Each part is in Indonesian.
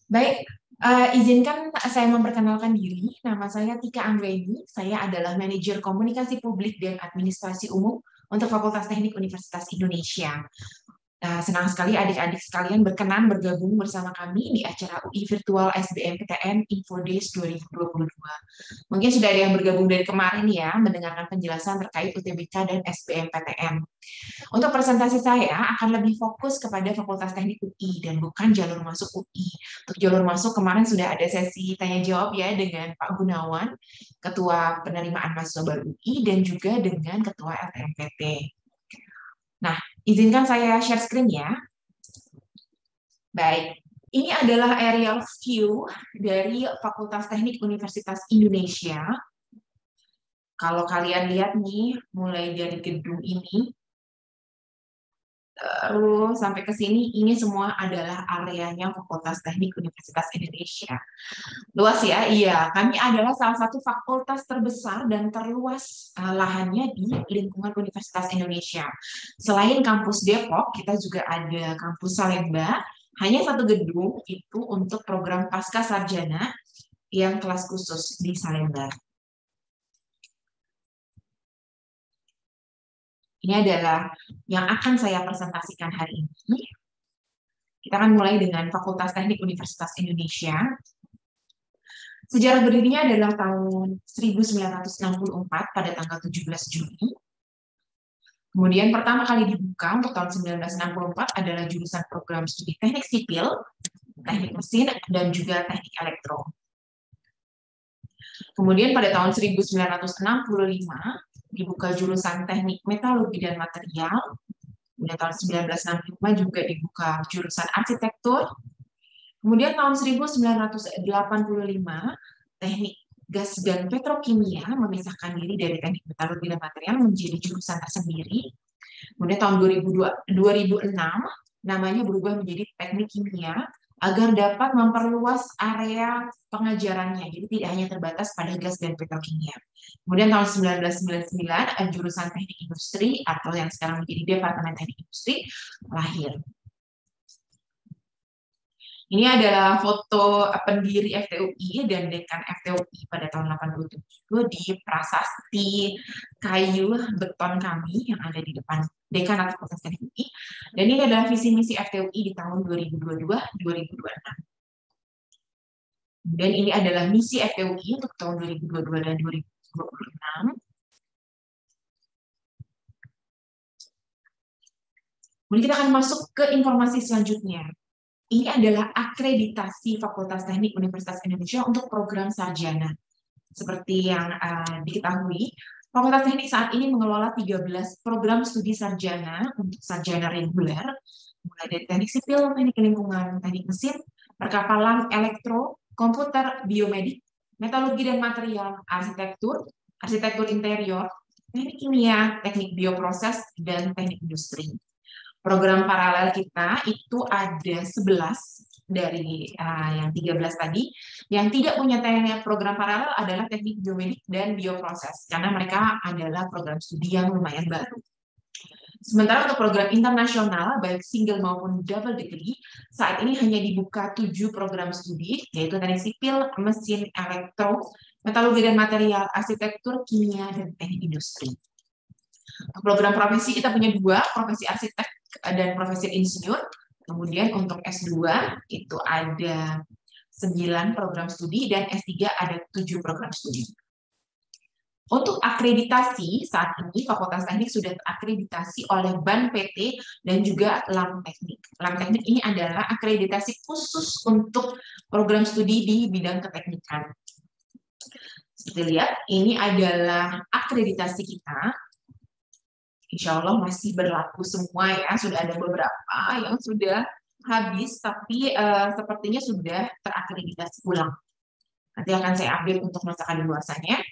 Baik, izinkan saya memperkenalkan diri. Nama saya Tika Anggraini. Saya adalah manajer komunikasi publik dan administrasi umum untuk Fakultas Teknik Universitas Indonesia. Senang sekali adik-adik sekalian berkenan bergabung bersama kami di acara UI Virtual SBMPTN Info Days 2022. Mungkin sudah ada yang bergabung dari kemarin ya, mendengarkan penjelasan terkait UTBK dan SBMPTN. Untuk presentasi saya akan lebih fokus kepada Fakultas Teknik UI dan bukan jalur masuk UI. Untuk jalur masuk kemarin sudah ada sesi tanya jawab ya dengan Pak Gunawan, Ketua Penerimaan Mahasiswa Baru UI, dan juga dengan Ketua LTMPT. Nah, izinkan saya share screen ya. Baik, ini adalah aerial view dari Fakultas Teknik Universitas Indonesia. Kalau kalian lihat nih, mulai dari gedung ini, terus sampai ke sini, ini semua adalah areanya Fakultas Teknik Universitas Indonesia. Luas ya? Iya, kami adalah salah satu fakultas terbesar dan terluas lahannya di lingkungan Universitas Indonesia. Selain kampus Depok, kita juga ada kampus Salemba, hanya satu gedung itu untuk program pasca sarjana yang kelas khusus di Salemba. Ini adalah yang akan saya presentasikan hari ini. Kita akan mulai dengan Fakultas Teknik Universitas Indonesia. Sejarah berdirinya adalah tahun 1964 pada tanggal 17 Juni. Kemudian pertama kali dibuka untuk tahun 1964 adalah jurusan program studi teknik sipil, teknik mesin, dan juga teknik elektro. Kemudian pada tahun 1965 dibuka jurusan teknik metalurgi dan material. Kemudian tahun 1965 juga dibuka jurusan arsitektur. Kemudian tahun 1985 teknik gas dan petrokimia memisahkan diri dari teknik metalurgi dan material menjadi jurusan tersendiri. Kemudian tahun 2006 namanya berubah menjadi teknik kimia agar dapat memperluas area pengajarannya. Jadi tidak hanya terbatas pada gas dan petrokimia. Kemudian tahun 1999 jurusan teknik industri atau yang sekarang menjadi Departemen Teknik Industri lahir. Ini adalah foto pendiri FTUI dan dekan FTUI pada tahun 87 di prasasti kayu beton kami yang ada di depan dekan atau Fakultas Teknik UI. Dan ini adalah visi misi FTUI di tahun 2022-2026. Dan ini adalah misi FTUI untuk tahun 2022 dan 2026. Kemudian kita akan masuk ke informasi selanjutnya. Ini adalah akreditasi Fakultas Teknik Universitas Indonesia untuk program sarjana. Seperti yang diketahui, Fakultas Teknik saat ini mengelola 13 program studi sarjana untuk sarjana reguler, mulai dari teknik sipil, teknik lingkungan, teknik mesin, perkapalan, elektro, komputer, biomedik, metalurgi dan material, arsitektur, arsitektur interior, teknik kimia, teknik bioproses, dan teknik industri. Program paralel kita itu ada 11 dari yang 13 tadi. Yang tidak punya program paralel adalah teknik biomedik dan bioproses, karena mereka adalah program studi yang lumayan baru. Sementara untuk program internasional, baik single maupun double degree, saat ini hanya dibuka 7 program studi, yaitu teknik sipil, mesin, elektro, metalurgi dan material, arsitektur, kimia, dan teknik industri. Program profesi kita punya 2, profesi arsitek dan profesi insinyur. Kemudian untuk S2 itu ada 9 program studi dan S3 ada 7 program studi. Untuk akreditasi, saat ini Fakultas Teknik sudah terakreditasi oleh BAN PT dan juga LAM Teknik. LAM Teknik ini adalah akreditasi khusus untuk program studi di bidang keteknikan. Seperti lihat, ini adalah akreditasi kita. Insya Allah masih berlaku semua ya, sudah ada beberapa yang sudah habis, tapi sepertinya sudah terakreditasi ulang. Nanti akan saya update untuk masa kadaluarsanya.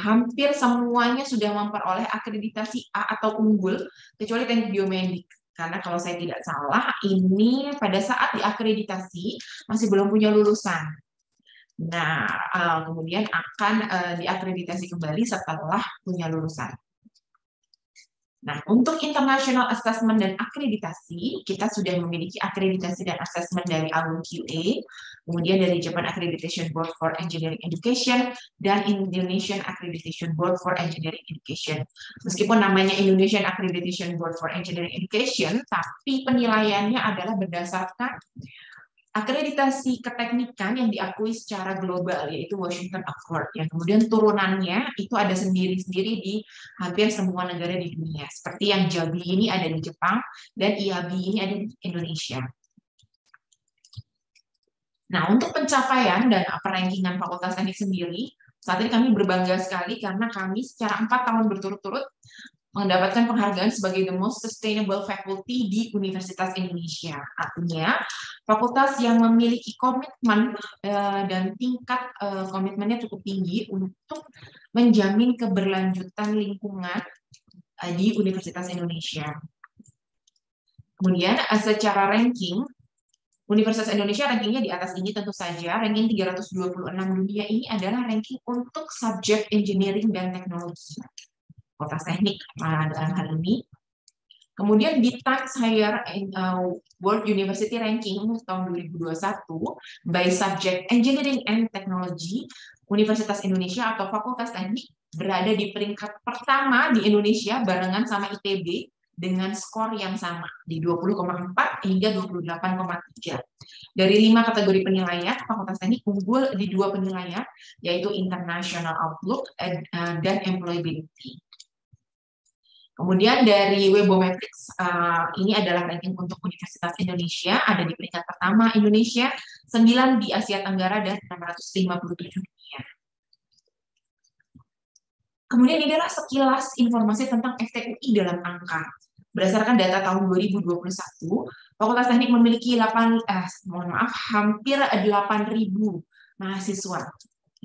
Hampir semuanya sudah memperoleh akreditasi A atau unggul, kecuali teknik biomedik. Karena kalau saya tidak salah, ini pada saat diakreditasi masih belum punya lulusan. Nah, kemudian akan diakreditasi kembali setelah punya lulusan. Nah, untuk international assessment dan akreditasi, kita sudah memiliki akreditasi dan assessment dari ALUN QA, kemudian dari Japan Accreditation Board for Engineering Education, dan Indonesian Accreditation Board for Engineering Education. Meskipun namanya Indonesian Accreditation Board for Engineering Education, tapi penilaiannya adalah berdasarkan akreditasi keteknikan yang diakui secara global, yaitu Washington Accord. Yang kemudian turunannya itu ada sendiri-sendiri di hampir semua negara di dunia. Seperti yang JABI ini ada di Jepang, dan IABI ini ada di Indonesia. Nah, untuk pencapaian dan perankingan Fakultas Teknik sendiri, saat ini kami berbangga sekali karena kami secara 4 tahun berturut-turut mendapatkan penghargaan sebagai the most sustainable faculty di Universitas Indonesia. Artinya, fakultas yang memiliki komitmen dan tingkat komitmennya cukup tinggi untuk menjamin keberlanjutan lingkungan di Universitas Indonesia. Kemudian, secara ranking, Universitas Indonesia rankingnya di atas ini tentu saja, ranking 326 dunia ini adalah ranking untuk subjek engineering dan teknologi. Fakultas Teknik dalam hal ini. Kemudian di Times Higher World University Ranking tahun 2021 by Subject Engineering and Technology, Universitas Indonesia atau Fakultas Teknik berada di peringkat pertama di Indonesia barengan sama ITB dengan skor yang sama di 20,4 hingga 28,3. Dari 5 kategori penilaian, Fakultas Teknik unggul di 2 penilaian, yaitu International Outlook dan Employability. Kemudian dari Webometrics, ini adalah ranking untuk Universitas Indonesia, ada di peringkat pertama Indonesia, 9 di Asia Tenggara, dan 657 dunia. Kemudian ini adalah sekilas informasi tentang FTUI dalam angka. Berdasarkan data tahun 2021, Fakultas Teknik memiliki hampir 8.000 mahasiswa.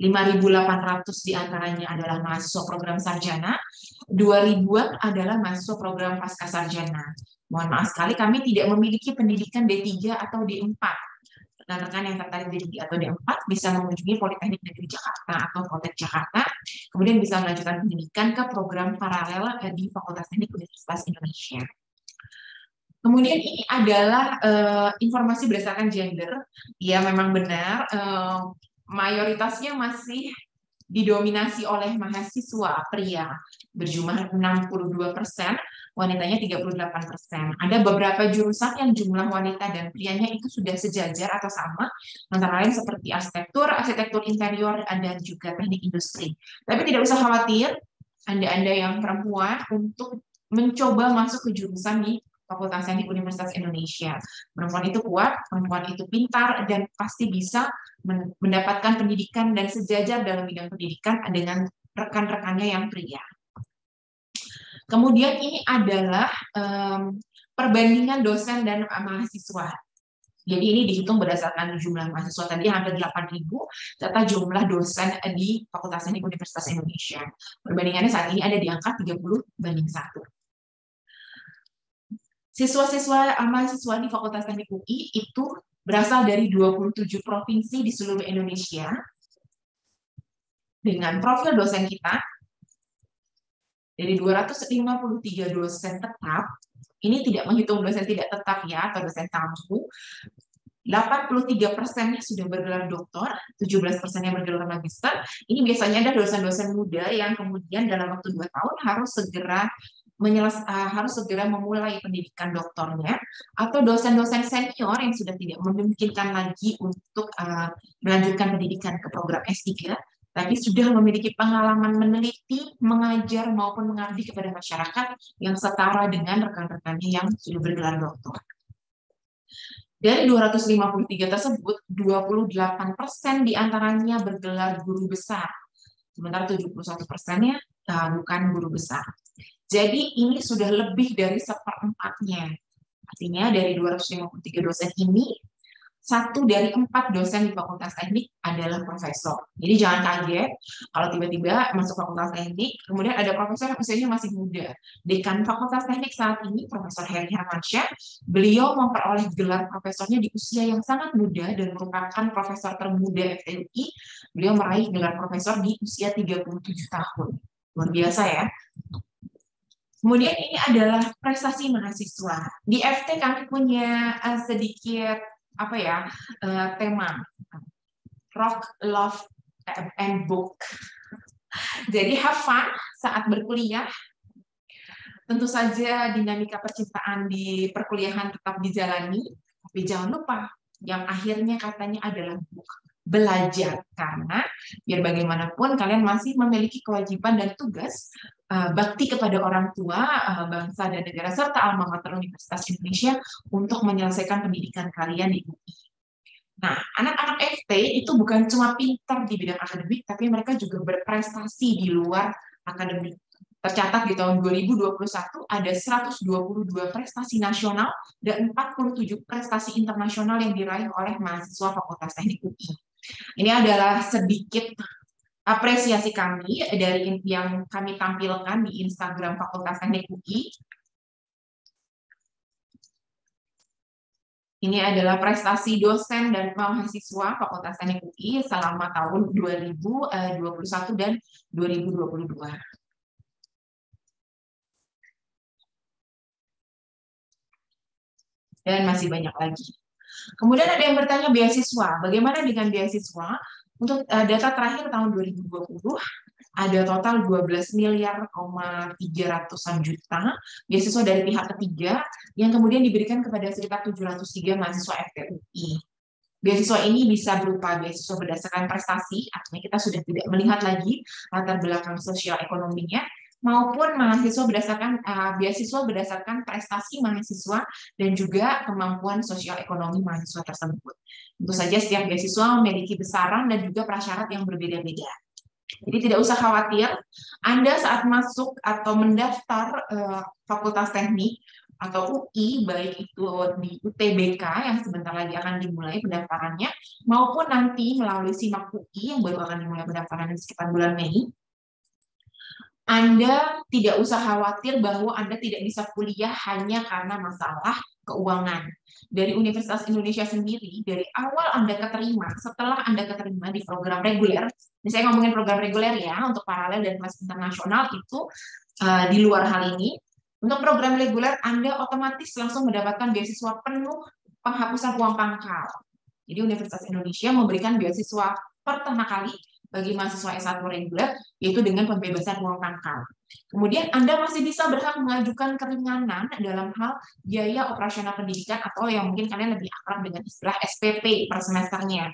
5.800 diantaranya adalah mahasiswa program sarjana, 2.000-an adalah mahasiswa program pasca sarjana. Mohon maaf sekali, kami tidak memiliki pendidikan D3 atau D4. Rekan-rekan yang tertarik D3 atau D4 bisa mengunjungi Politeknik Negeri Jakarta atau Poltek Jakarta, kemudian bisa melanjutkan pendidikan ke program paralel di Fakultas Teknik Universitas Indonesia. Kemudian ini adalah informasi berdasarkan gender. Ya, memang benar. Mayoritasnya masih didominasi oleh mahasiswa pria berjumlah 62%, wanitanya 38%. Ada beberapa jurusan yang jumlah wanita dan prianya itu sudah sejajar atau sama, antara lain seperti arsitektur, arsitektur interior, dan juga teknik industri. Tapi tidak usah khawatir, Anda-Anda yang perempuan untuk mencoba masuk ke jurusan di Fakultas Teknik Universitas Indonesia. Perempuan itu kuat, perempuan itu pintar, dan pasti bisa mendapatkan pendidikan dan sejajar dalam bidang pendidikan dengan rekan-rekannya yang pria. Kemudian ini adalah perbandingan dosen dan mahasiswa. Jadi ini dihitung berdasarkan jumlah mahasiswa tadi hampir 8.000, serta jumlah dosen di Fakultas Teknik Universitas Indonesia. Perbandingannya saat ini ada di angka 30:1. Siswa-siswa mahasiswa di Fakultas Teknik UI itu berasal dari 27 provinsi di seluruh Indonesia. Dengan profil dosen kita, dari 253 dosen tetap, ini tidak menghitung dosen tidak tetap ya, atau dosen tamu, 83%-nya sudah bergelar doktor, 17%-nya bergelar magister. Ini biasanya ada dosen-dosen muda yang kemudian dalam waktu 2 tahun harus segera memulai pendidikan doktornya, atau dosen-dosen senior yang sudah tidak memungkinkan lagi untuk melanjutkan pendidikan ke program S3, tapi sudah memiliki pengalaman meneliti, mengajar, maupun mengabdi kepada masyarakat yang setara dengan rekan-rekannya yang sudah bergelar doktor. Dari 253 tersebut, 28% diantaranya bergelar guru besar, sementara 71%-nya bukan guru besar. Jadi ini sudah lebih dari 1/4-nya. Artinya dari 253 dosen ini, 1 dari 4 dosen di Fakultas Teknik adalah profesor. Jadi jangan kaget kalau tiba-tiba masuk Fakultas Teknik, kemudian ada profesor yang usianya masih muda. Dekan Fakultas Teknik saat ini, Profesor Heri Hermansyah, beliau memperoleh gelar profesornya di usia yang sangat muda dan merupakan profesor termuda FTUI. Beliau meraih gelar profesor di usia 37 tahun. Luar biasa ya. Kemudian ini adalah prestasi mahasiswa. Di FT kami punya sedikit apa ya tema rock, love, and book. Jadi have fun saat berkuliah. Tentu saja dinamika percintaan di perkuliahan tetap dijalani, tapi jangan lupa yang akhirnya katanya adalah belajar, karena biar bagaimanapun kalian masih memiliki kewajiban dan tugas bakti kepada orang tua, bangsa dan negara serta alma mater Universitas Indonesia untuk menyelesaikan pendidikan kalian di UI. Nah, anak-anak FT itu bukan cuma pintar di bidang akademik, tapi mereka juga berprestasi di luar akademik. Tercatat di tahun 2021 ada 122 prestasi nasional dan 47 prestasi internasional yang diraih oleh mahasiswa Fakultas Teknik UI. Ini adalah sedikit apresiasi kami dari yang kami tampilkan di Instagram Fakultas Teknik UI. Ini adalah prestasi dosen dan mahasiswa Fakultas Teknik UI selama tahun 2021 dan 2022. Dan masih banyak lagi. Kemudian ada yang bertanya beasiswa. Bagaimana dengan beasiswa? Untuk data terakhir tahun 2020, ada total 12 miliar 300-an juta beasiswa dari pihak ketiga yang kemudian diberikan kepada sekitar 703 mahasiswa FTUI. Beasiswa ini bisa berupa beasiswa berdasarkan prestasi, artinya kita sudah tidak melihat lagi latar belakang sosial ekonominya, maupun beasiswa berdasarkan prestasi mahasiswa dan juga kemampuan sosial ekonomi mahasiswa tersebut. Tentu saja setiap beasiswa memiliki besaran dan juga prasyarat yang berbeda-beda. Jadi tidak usah khawatir, Anda saat masuk atau mendaftar Fakultas Teknik atau UI, baik itu di UTBK yang sebentar lagi akan dimulai pendaftarannya, maupun nanti melalui SIMAK UI yang baru akan dimulai pendaftaran sekitar bulan Mei, Anda tidak usah khawatir bahwa Anda tidak bisa kuliah hanya karena masalah keuangan. Dari Universitas Indonesia sendiri, dari awal Anda keterima, setelah Anda keterima di program reguler, ini saya ngomongin program reguler ya, untuk paralel dan kelas internasional itu di luar hal ini, untuk program reguler Anda otomatis langsung mendapatkan beasiswa penuh penghapusan uang pangkal. Jadi Universitas Indonesia memberikan beasiswa pertama kali bagi mahasiswa S1 reguler, yaitu dengan pembebasan uang pangkal. Kemudian Anda masih bisa berhak mengajukan keringanan dalam hal biaya operasional pendidikan atau yang mungkin kalian lebih akrab dengan istilah SPP per semesternya.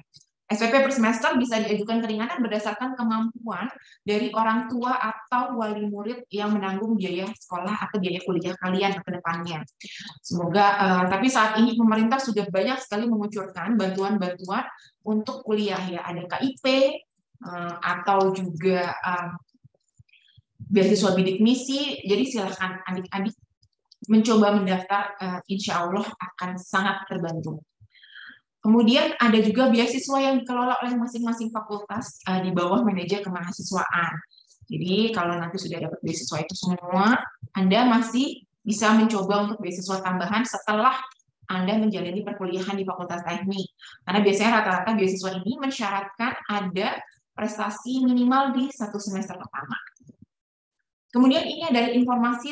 SPP per semester bisa diajukan keringanan berdasarkan kemampuan dari orang tua atau wali murid yang menanggung biaya sekolah atau biaya kuliah kalian ke depannya. Semoga, tapi saat ini pemerintah sudah banyak sekali mengucurkan bantuan-bantuan untuk kuliah ya, ada KIP, atau juga beasiswa bidik misi. Jadi silakan adik-adik mencoba mendaftar, insya Allah akan sangat terbantu. Kemudian ada juga beasiswa yang dikelola oleh masing-masing fakultas di bawah manajer kemahasiswaan. Jadi kalau nanti sudah dapat beasiswa itu semua, Anda masih bisa mencoba untuk beasiswa tambahan setelah Anda menjalani perkuliahan di Fakultas Teknik. Karena biasanya rata-rata beasiswa ini mensyaratkan ada prestasi minimal di 1 semester pertama. Kemudian ini adalah informasi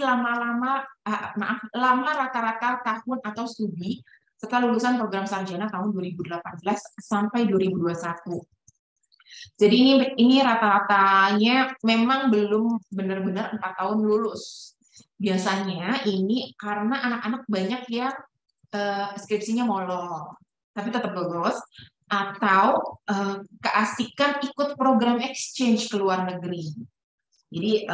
lama rata-rata tahun atau studi setelah lulusan program sarjana tahun 2018 sampai 2021. Jadi ini rata-ratanya memang belum benar-benar 4 tahun lulus. Biasanya ini karena anak-anak banyak yang skripsinya molor, tapi tetap lulus, atau keasikan ikut program exchange ke luar negeri. Jadi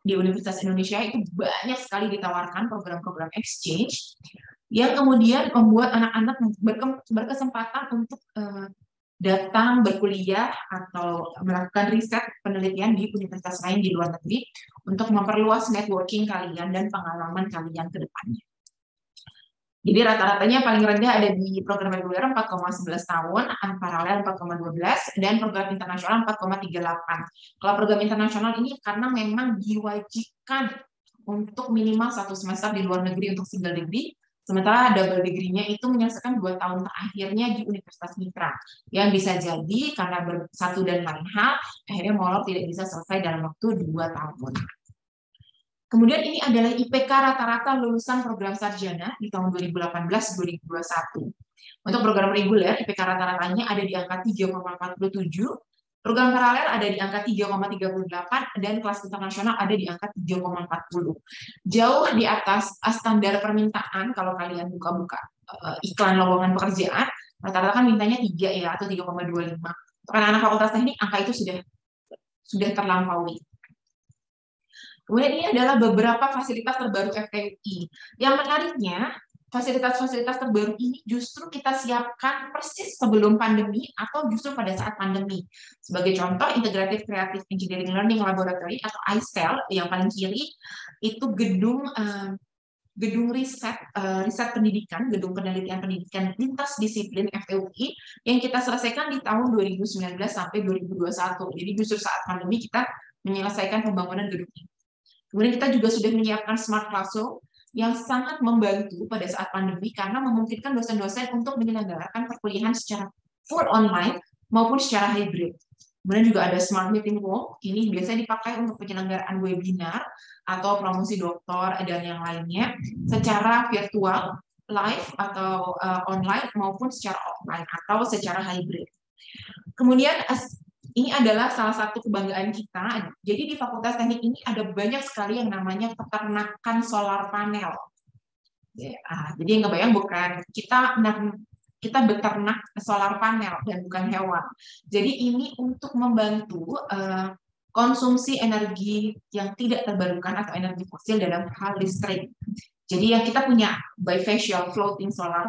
di Universitas Indonesia itu banyak sekali ditawarkan program-program exchange yang kemudian membuat anak-anak berkesempatan untuk datang berkuliah atau melakukan riset penelitian di universitas lain di luar negeri untuk memperluas networking kalian dan pengalaman kalian ke depannya. Jadi rata-ratanya paling rendah ada di program reguler 4,11 tahun, paralel 4,12, dan program internasional 4,38. Kalau program internasional ini karena memang diwajibkan untuk minimal 1 semester di luar negeri untuk single degree, sementara double degree-nya itu menyelesaikan 2 tahun terakhirnya di Universitas Mitra, yang bisa jadi karena satu dan lain hal, akhirnya molor tidak bisa selesai dalam waktu 2 tahun. Kemudian ini adalah IPK rata-rata lulusan program sarjana di tahun 2018-2021. Untuk program reguler, IPK rata-ratanya ada di angka 3,47, program paralel ada di angka 3,38, dan kelas internasional ada di angka 3,40. Jauh di atas standar permintaan kalau kalian buka-buka iklan lowongan pekerjaan, rata-rata kan mintanya 3 ya, atau 3,25. Untuk anak-anak fakultas teknik, angka itu sudah terlampaui. Kemudian ini adalah beberapa fasilitas terbaru FTUI. Yang menariknya, fasilitas-fasilitas terbaru ini justru kita siapkan persis sebelum pandemi atau justru pada saat pandemi. Sebagai contoh, Integrative Creative Engineering Learning Laboratory atau ICEL yang paling kiri, itu gedung riset pendidikan, gedung penelitian pendidikan lintas disiplin FTUI yang kita selesaikan di tahun 2019 sampai 2021. Jadi justru saat pandemi kita menyelesaikan pembangunan gedung ini. Kemudian kita juga sudah menyiapkan Smart Classroom yang sangat membantu pada saat pandemi karena memungkinkan dosen-dosen untuk menyelenggarakan perkuliahan secara full online maupun secara hybrid. Kemudian juga ada Smart Meeting Room, ini biasanya dipakai untuk penyelenggaraan webinar atau promosi doktor dan yang lainnya secara virtual, live atau online maupun secara offline atau secara hybrid. Kemudian ini adalah salah satu kebanggaan kita. Jadi di Fakultas Teknik ini ada banyak sekali yang namanya peternakan solar panel. Jadi yang kebayang bukan kita beternak solar panel dan bukan hewan. Jadi ini untuk membantu konsumsi energi yang tidak terbarukan atau energi fosil dalam hal listrik. Jadi yang kita punya bifacial floating solar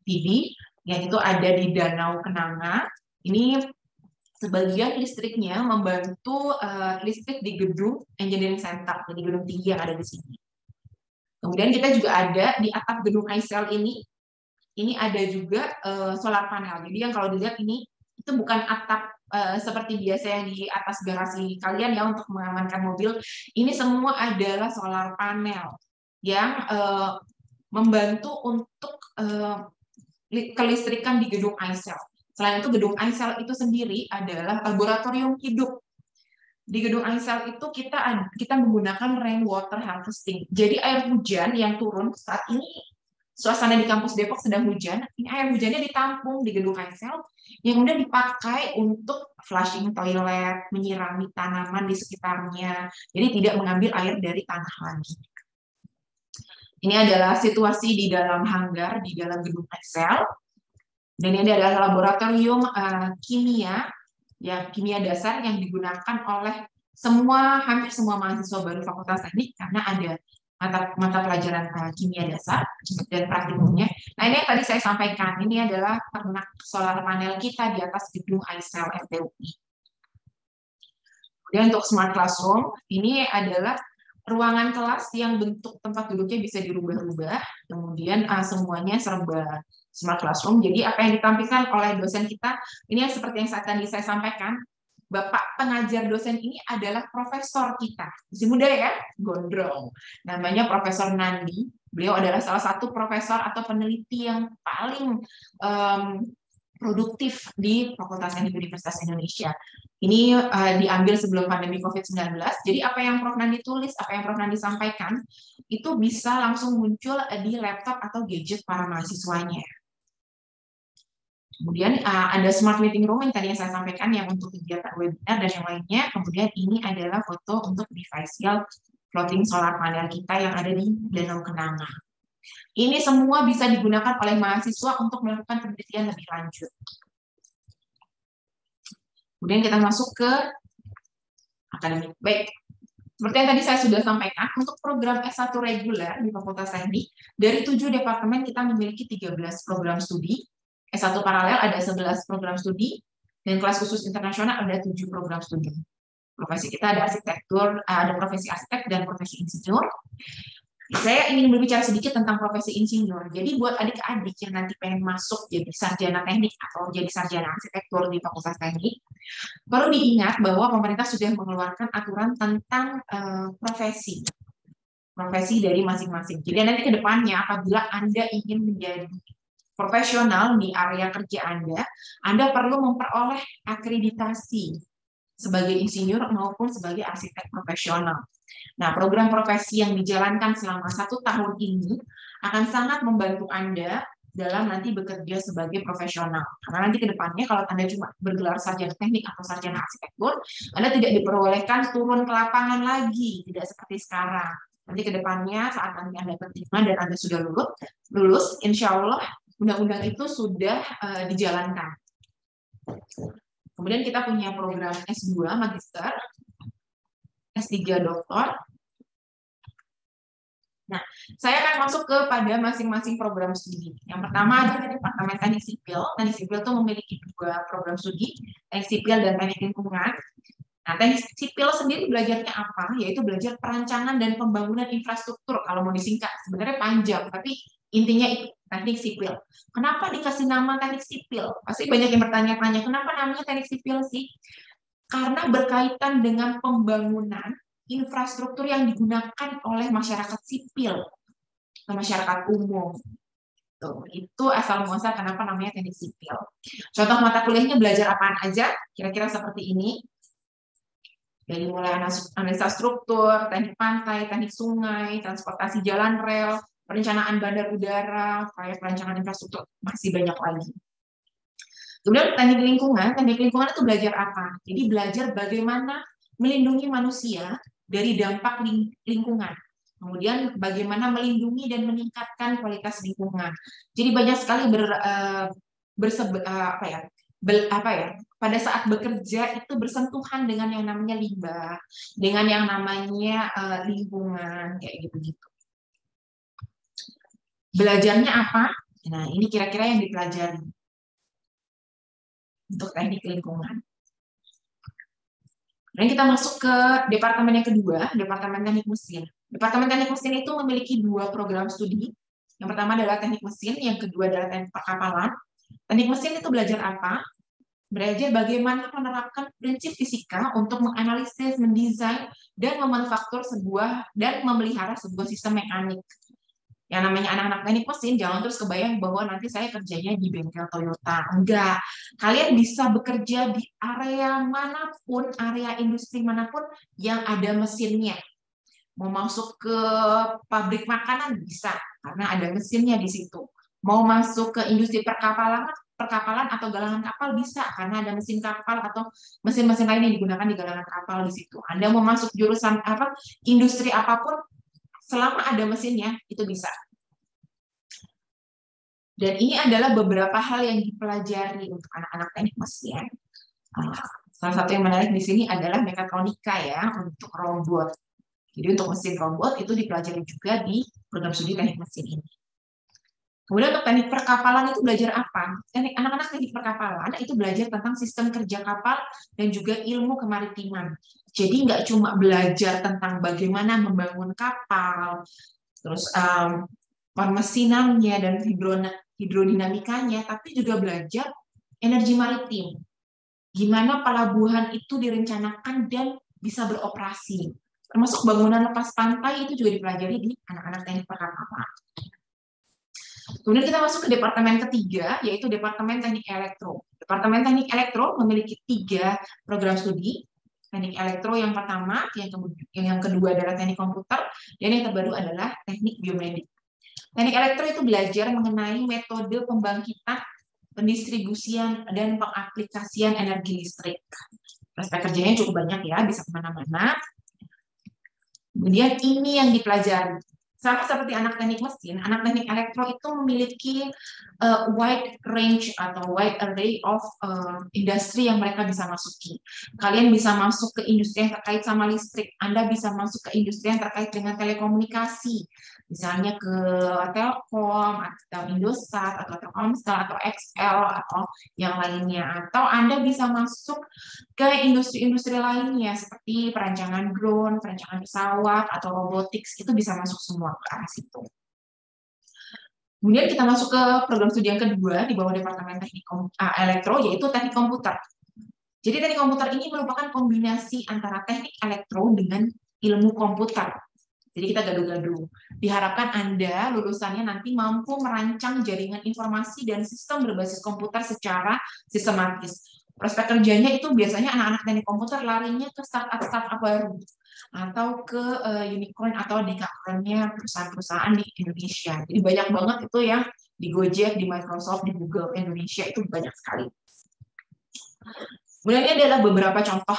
PV yang itu ada di Danau Kenanga. Ini sebagian listriknya membantu listrik di gedung Engineering Center, jadi gedung tinggi yang ada di sini. Kemudian kita juga ada di atap gedung ICEL ini ada juga solar panel. Jadi yang kalau dilihat ini itu bukan atap seperti biasa yang di atas garasi kalian ya untuk mengamankan mobil. Ini semua adalah solar panel yang membantu untuk kelistrikan di gedung ICEL. Selain itu, gedung ICEL itu sendiri adalah laboratorium hidup. Di gedung ICEL itu kita menggunakan rainwater harvesting. Jadi air hujan yang turun saat ini, suasana di kampus Depok sedang hujan, ini air hujannya ditampung di gedung ICEL, yang kemudian dipakai untuk flushing toilet, menyirami tanaman di sekitarnya. Jadi tidak mengambil air dari tanah lagi. Ini adalah situasi di dalam hanggar, di dalam gedung ICEL. Dan ini adalah laboratorium kimia dasar yang digunakan oleh hampir semua mahasiswa baru Fakultas Teknik karena ada mata pelajaran kimia dasar dan praktikumnya. Nah ini yang tadi saya sampaikan, ini adalah ternak solar panel kita di atas gedung ICEL FTUI. Kemudian untuk Smart Classroom, ini adalah ruangan kelas yang bentuk tempat duduknya bisa dirubah-rubah, kemudian semuanya serba Smart Classroom. Jadi apa yang ditampilkan oleh dosen kita, ini seperti yang tadi saya sampaikan, Bapak pengajar dosen ini adalah profesor kita. Masih muda ya, gondrong. Namanya Profesor Nandi. Beliau adalah salah satu profesor atau peneliti yang paling produktif di Fakultas Teknik Universitas Indonesia. Ini diambil sebelum pandemi COVID-19. Jadi apa yang Prof. Nandi tulis, apa yang Prof. Nandi sampaikan, itu bisa langsung muncul di laptop atau gadget para mahasiswanya. Kemudian ada Smart Meeting Room yang tadi yang saya sampaikan yang untuk kegiatan webinar dan yang lainnya. Kemudian ini adalah foto untuk bifacial floating solar panel kita yang ada di Danau Kenanga. Ini semua bisa digunakan oleh mahasiswa untuk melakukan penelitian lebih lanjut. Kemudian kita masuk ke akademik. Baik, seperti yang tadi saya sudah sampaikan, untuk program S1 reguler di Fakultas Teknik, dari 7 departemen kita memiliki 13 program studi, S1 paralel ada 11 program studi, dan kelas khusus internasional ada 7 program studi. Profesi kita ada arsitektur, ada profesi arsitek dan profesi insinyur. Saya ingin berbicara sedikit tentang profesi insinyur. Jadi buat adik-adik yang nanti pengen masuk jadi sarjana teknik atau jadi sarjana arsitektur di Fakultas Teknik, perlu diingat bahwa pemerintah sudah mengeluarkan aturan tentang profesi dari masing-masing. Jadi nanti ke depannya apabila Anda ingin menjadi profesional di area kerja Anda perlu memperoleh akreditasi sebagai insinyur maupun sebagai arsitek profesional. Nah, program profesi yang dijalankan selama 1 tahun ini akan sangat membantu Anda dalam nanti bekerja sebagai profesional. Karena nanti ke depannya kalau Anda cuma bergelar sarjana teknik atau sarjana arsitektur, Anda tidak diperbolehkan turun ke lapangan lagi, tidak seperti sekarang. Nanti ke depannya saat nanti Anda terima dan Anda sudah lulus, insya Allah undang-undang itu sudah dijalankan. Kemudian kita punya program S2 Magister, S3 Doktor. Nah, saya akan masuk kepada masing-masing program studi. Yang pertama adalah Departemen Teknik Sipil. Teknik Sipil itu memiliki 2 program studi, Teknik Sipil dan Teknik Lingkungan. Nah, Teknik Sipil sendiri belajarnya apa? Yaitu belajar perancangan dan pembangunan infrastruktur. Kalau mau disingkat, sebenarnya panjang, tapi intinya itu Teknik Sipil. Kenapa dikasih nama Teknik Sipil? Pasti banyak yang bertanya-tanya, kenapa namanya Teknik Sipil sih? Karena berkaitan dengan pembangunan infrastruktur yang digunakan oleh masyarakat sipil, masyarakat umum. Tuh, itu asal muasal kenapa namanya teknik sipil. Contoh mata kuliahnya belajar apaan aja? Kira-kira seperti ini. Dari mulai analisa struktur, teknik pantai, teknik sungai, transportasi jalan rel, perencanaan bandar udara, kayak perancangan infrastruktur, masih banyak lagi. Kemudian teknik lingkungan itu belajar apa? Jadi belajar bagaimana melindungi manusia dari dampak lingkungan. Kemudian bagaimana melindungi dan meningkatkan kualitas lingkungan. Jadi banyak sekali pada saat bekerja itu bersentuhan dengan yang namanya limbah, dengan yang namanya lingkungan kayak gitu-gitu. Belajarnya apa? Nah, ini kira-kira yang dipelajari untuk teknik lingkungan. Dan kita masuk ke departemen yang kedua, Departemen Teknik Mesin. Departemen Teknik Mesin itu memiliki 2 program studi. Yang pertama adalah teknik mesin, yang kedua adalah teknik perkapalan. Teknik mesin itu belajar apa? Belajar bagaimana menerapkan prinsip fisika untuk menganalisis, mendesain, dan memanufaktur dan memelihara sebuah sistem mekanik. Yang namanya anak-anak teknik mesin, jangan terus kebayang bahwa nanti saya kerjanya di bengkel Toyota. Enggak. Kalian bisa bekerja di area manapun, area industri manapun yang ada mesinnya. Mau masuk ke pabrik makanan bisa, karena ada mesinnya di situ. Mau masuk ke industri perkapalan atau galangan kapal bisa, karena ada mesin kapal atau mesin-mesin lain yang digunakan di galangan kapal di situ. Anda mau masuk jurusan industri apapun, selama ada mesinnya, itu bisa. Dan ini adalah beberapa hal yang dipelajari untuk anak-anak teknik mesin. Salah satu yang menarik di sini adalah mekatronika ya, untuk robot. Jadi untuk mesin robot itu dipelajari juga di program studi teknik mesin ini. Kemudian untuk teknik perkapalan itu belajar apa? Anak-anak teknik perkapalan itu belajar tentang sistem kerja kapal dan juga ilmu kemaritiman. Jadi nggak cuma belajar tentang bagaimana membangun kapal, terus permesinannya dan hidrodinamikanya, tapi juga belajar energi maritim. Gimana pelabuhan itu direncanakan dan bisa beroperasi. Termasuk bangunan lepas pantai itu juga dipelajari di anak-anak teknik perkapalan. Kemudian kita masuk ke departemen ketiga, yaitu Departemen Teknik Elektro. Departemen Teknik Elektro memiliki 3 program studi. Teknik Elektro yang pertama, yang kedua adalah teknik komputer, dan yang terbaru adalah teknik biomedik. Teknik Elektro itu belajar mengenai metode pembangkitan, pendistribusian, dan pengaplikasian energi listrik. Prospek kerjanya cukup banyak ya, bisa kemana-mana. Kemudian ini yang dipelajari. Sama seperti anak teknik mesin, anak teknik elektro itu memiliki wide range atau wide array of industri yang mereka bisa masuki. Kalian bisa masuk ke industri yang terkait sama listrik, Anda bisa masuk ke industri yang terkait dengan telekomunikasi, misalnya ke Telkom atau Indosat atau Telkomsel atau XL atau yang lainnya, atau Anda bisa masuk ke industri-industri lainnya seperti perancangan drone, perancangan pesawat atau robotics, itu bisa masuk semua ke arah situ. Kemudian kita masuk ke program studi yang kedua di bawah Departemen Teknik Elektro, yaitu teknik komputer. Jadi teknik komputer ini merupakan kombinasi antara teknik elektro dengan ilmu komputer. Jadi kita gaduh-gaduh. Diharapkan Anda lulusannya nanti mampu merancang jaringan informasi dan sistem berbasis komputer secara sistematis. Prospek kerjanya itu biasanya anak-anak teknik komputer larinya ke startup baru atau ke unicorn atau dekakornnya perusahaan-perusahaan di Indonesia. Jadi banyak banget itu yang di Gojek, di Microsoft, di Google Indonesia itu banyak sekali. Kemudian ini adalah beberapa contoh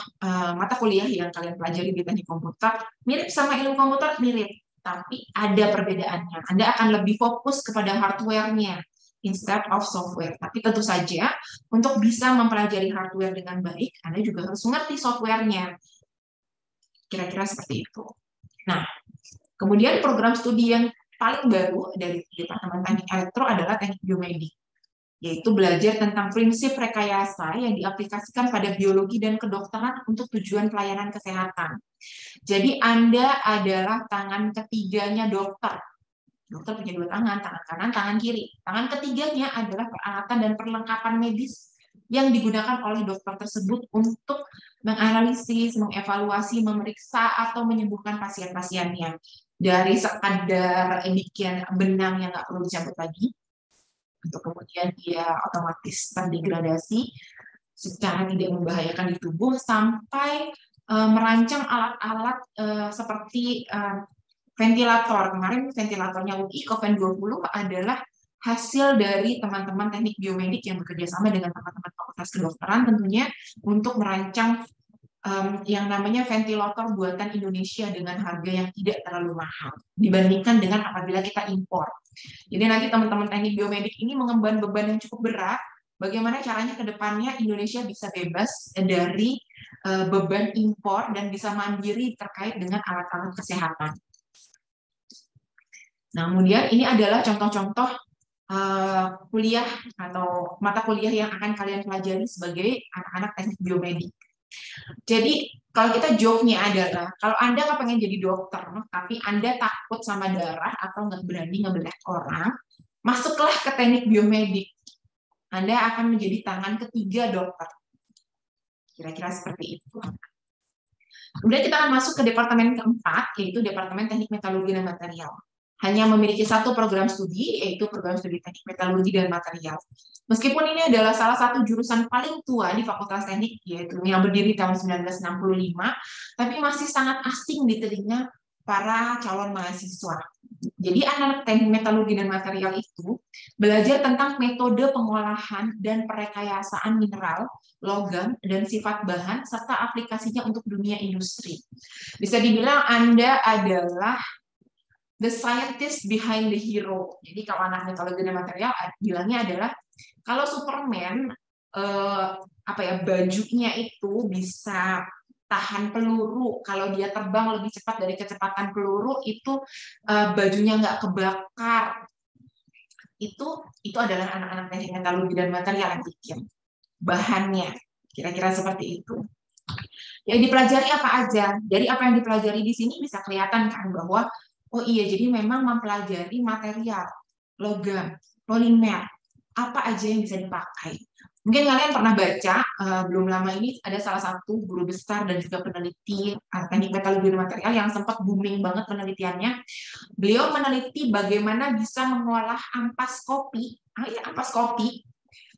mata kuliah yang kalian pelajari di teknik komputer. Mirip sama ilmu komputer, mirip. Tapi ada perbedaannya. Anda akan lebih fokus kepada hardware-nya instead of software. Tapi tentu saja, untuk bisa mempelajari hardware dengan baik, Anda juga harus mengerti software-nya. Kira-kira seperti itu. Nah, kemudian program studi yang paling baru dari Departemen Teknik Elektro adalah Teknik Biomedik, yaitu belajar tentang prinsip rekayasa yang diaplikasikan pada biologi dan kedokteran untuk tujuan pelayanan kesehatan. Jadi Anda adalah tangan ketiganya dokter. Dokter punya dua tangan kanan, tangan kiri. Tangan ketiganya adalah peralatan dan perlengkapan medis yang digunakan oleh dokter tersebut untuk menganalisis, mengevaluasi, memeriksa, atau menyembuhkan pasien-pasiennya. Dari sekadar bikin benang yang nggak perlu dicabut lagi, untuk kemudian dia otomatis terdegradasi secara tidak membahayakan di tubuh, sampai merancang alat-alat seperti ventilator. Kemarin ventilatornya UI Coven 20 adalah hasil dari teman-teman teknik biomedik yang bekerja sama dengan teman-teman fakultas kedokteran tentunya untuk merancang yang namanya ventilator buatan Indonesia dengan harga yang tidak terlalu mahal dibandingkan dengan apabila kita impor. Jadi nanti teman-teman teknik biomedik ini mengemban beban yang cukup berat. Bagaimana caranya ke depannya Indonesia bisa bebas dari beban impor dan bisa mandiri terkait dengan alat-alat kesehatan. Nah, kemudian ini adalah contoh-contoh kuliah atau mata kuliah yang akan kalian pelajari sebagai anak-anak teknik biomedik. Jadi kalau kita joke-nya adalah, kalau Anda nggak pengen jadi dokter, tapi Anda takut sama darah atau nggak berani ngebelah orang, masuklah ke teknik biomedik. Anda akan menjadi tangan ketiga dokter. Kira-kira seperti itu. Kemudian kita akan masuk ke departemen keempat, yaitu Departemen Teknik Metalurgi dan Material. Hanya memiliki satu program studi, yaitu program studi teknik metalurgi dan material. Meskipun ini adalah salah satu jurusan paling tua di Fakultas Teknik, yaitu yang berdiri tahun 1965, tapi masih sangat asing di telinga para calon mahasiswa. Jadi anak teknik metalurgi dan material itu belajar tentang metode pengolahan dan perekayasaan mineral, logam, dan sifat bahan, serta aplikasinya untuk dunia industri. Bisa dibilang Anda adalah the scientist behind the hero. Jadi kalau anak metodologi dan material bilangnya adalah kalau Superman bajunya itu bisa tahan peluru, kalau dia terbang lebih cepat dari kecepatan peluru itu bajunya nggak kebakar. Itu adalah anak-anak teknik metalurgi dan material yang bikin bahannya. Kira-kira seperti itu. Yang dipelajari apa aja? Dari apa yang dipelajari di sini bisa kelihatan kan bahwa oh iya, jadi memang mempelajari material, logam, polimer, apa aja yang bisa dipakai. Mungkin kalian pernah baca, belum lama ini ada salah satu guru besar dan juga peneliti teknik metalurgi dan material yang sempat booming banget penelitiannya. Beliau meneliti bagaimana bisa mengolah ampas kopi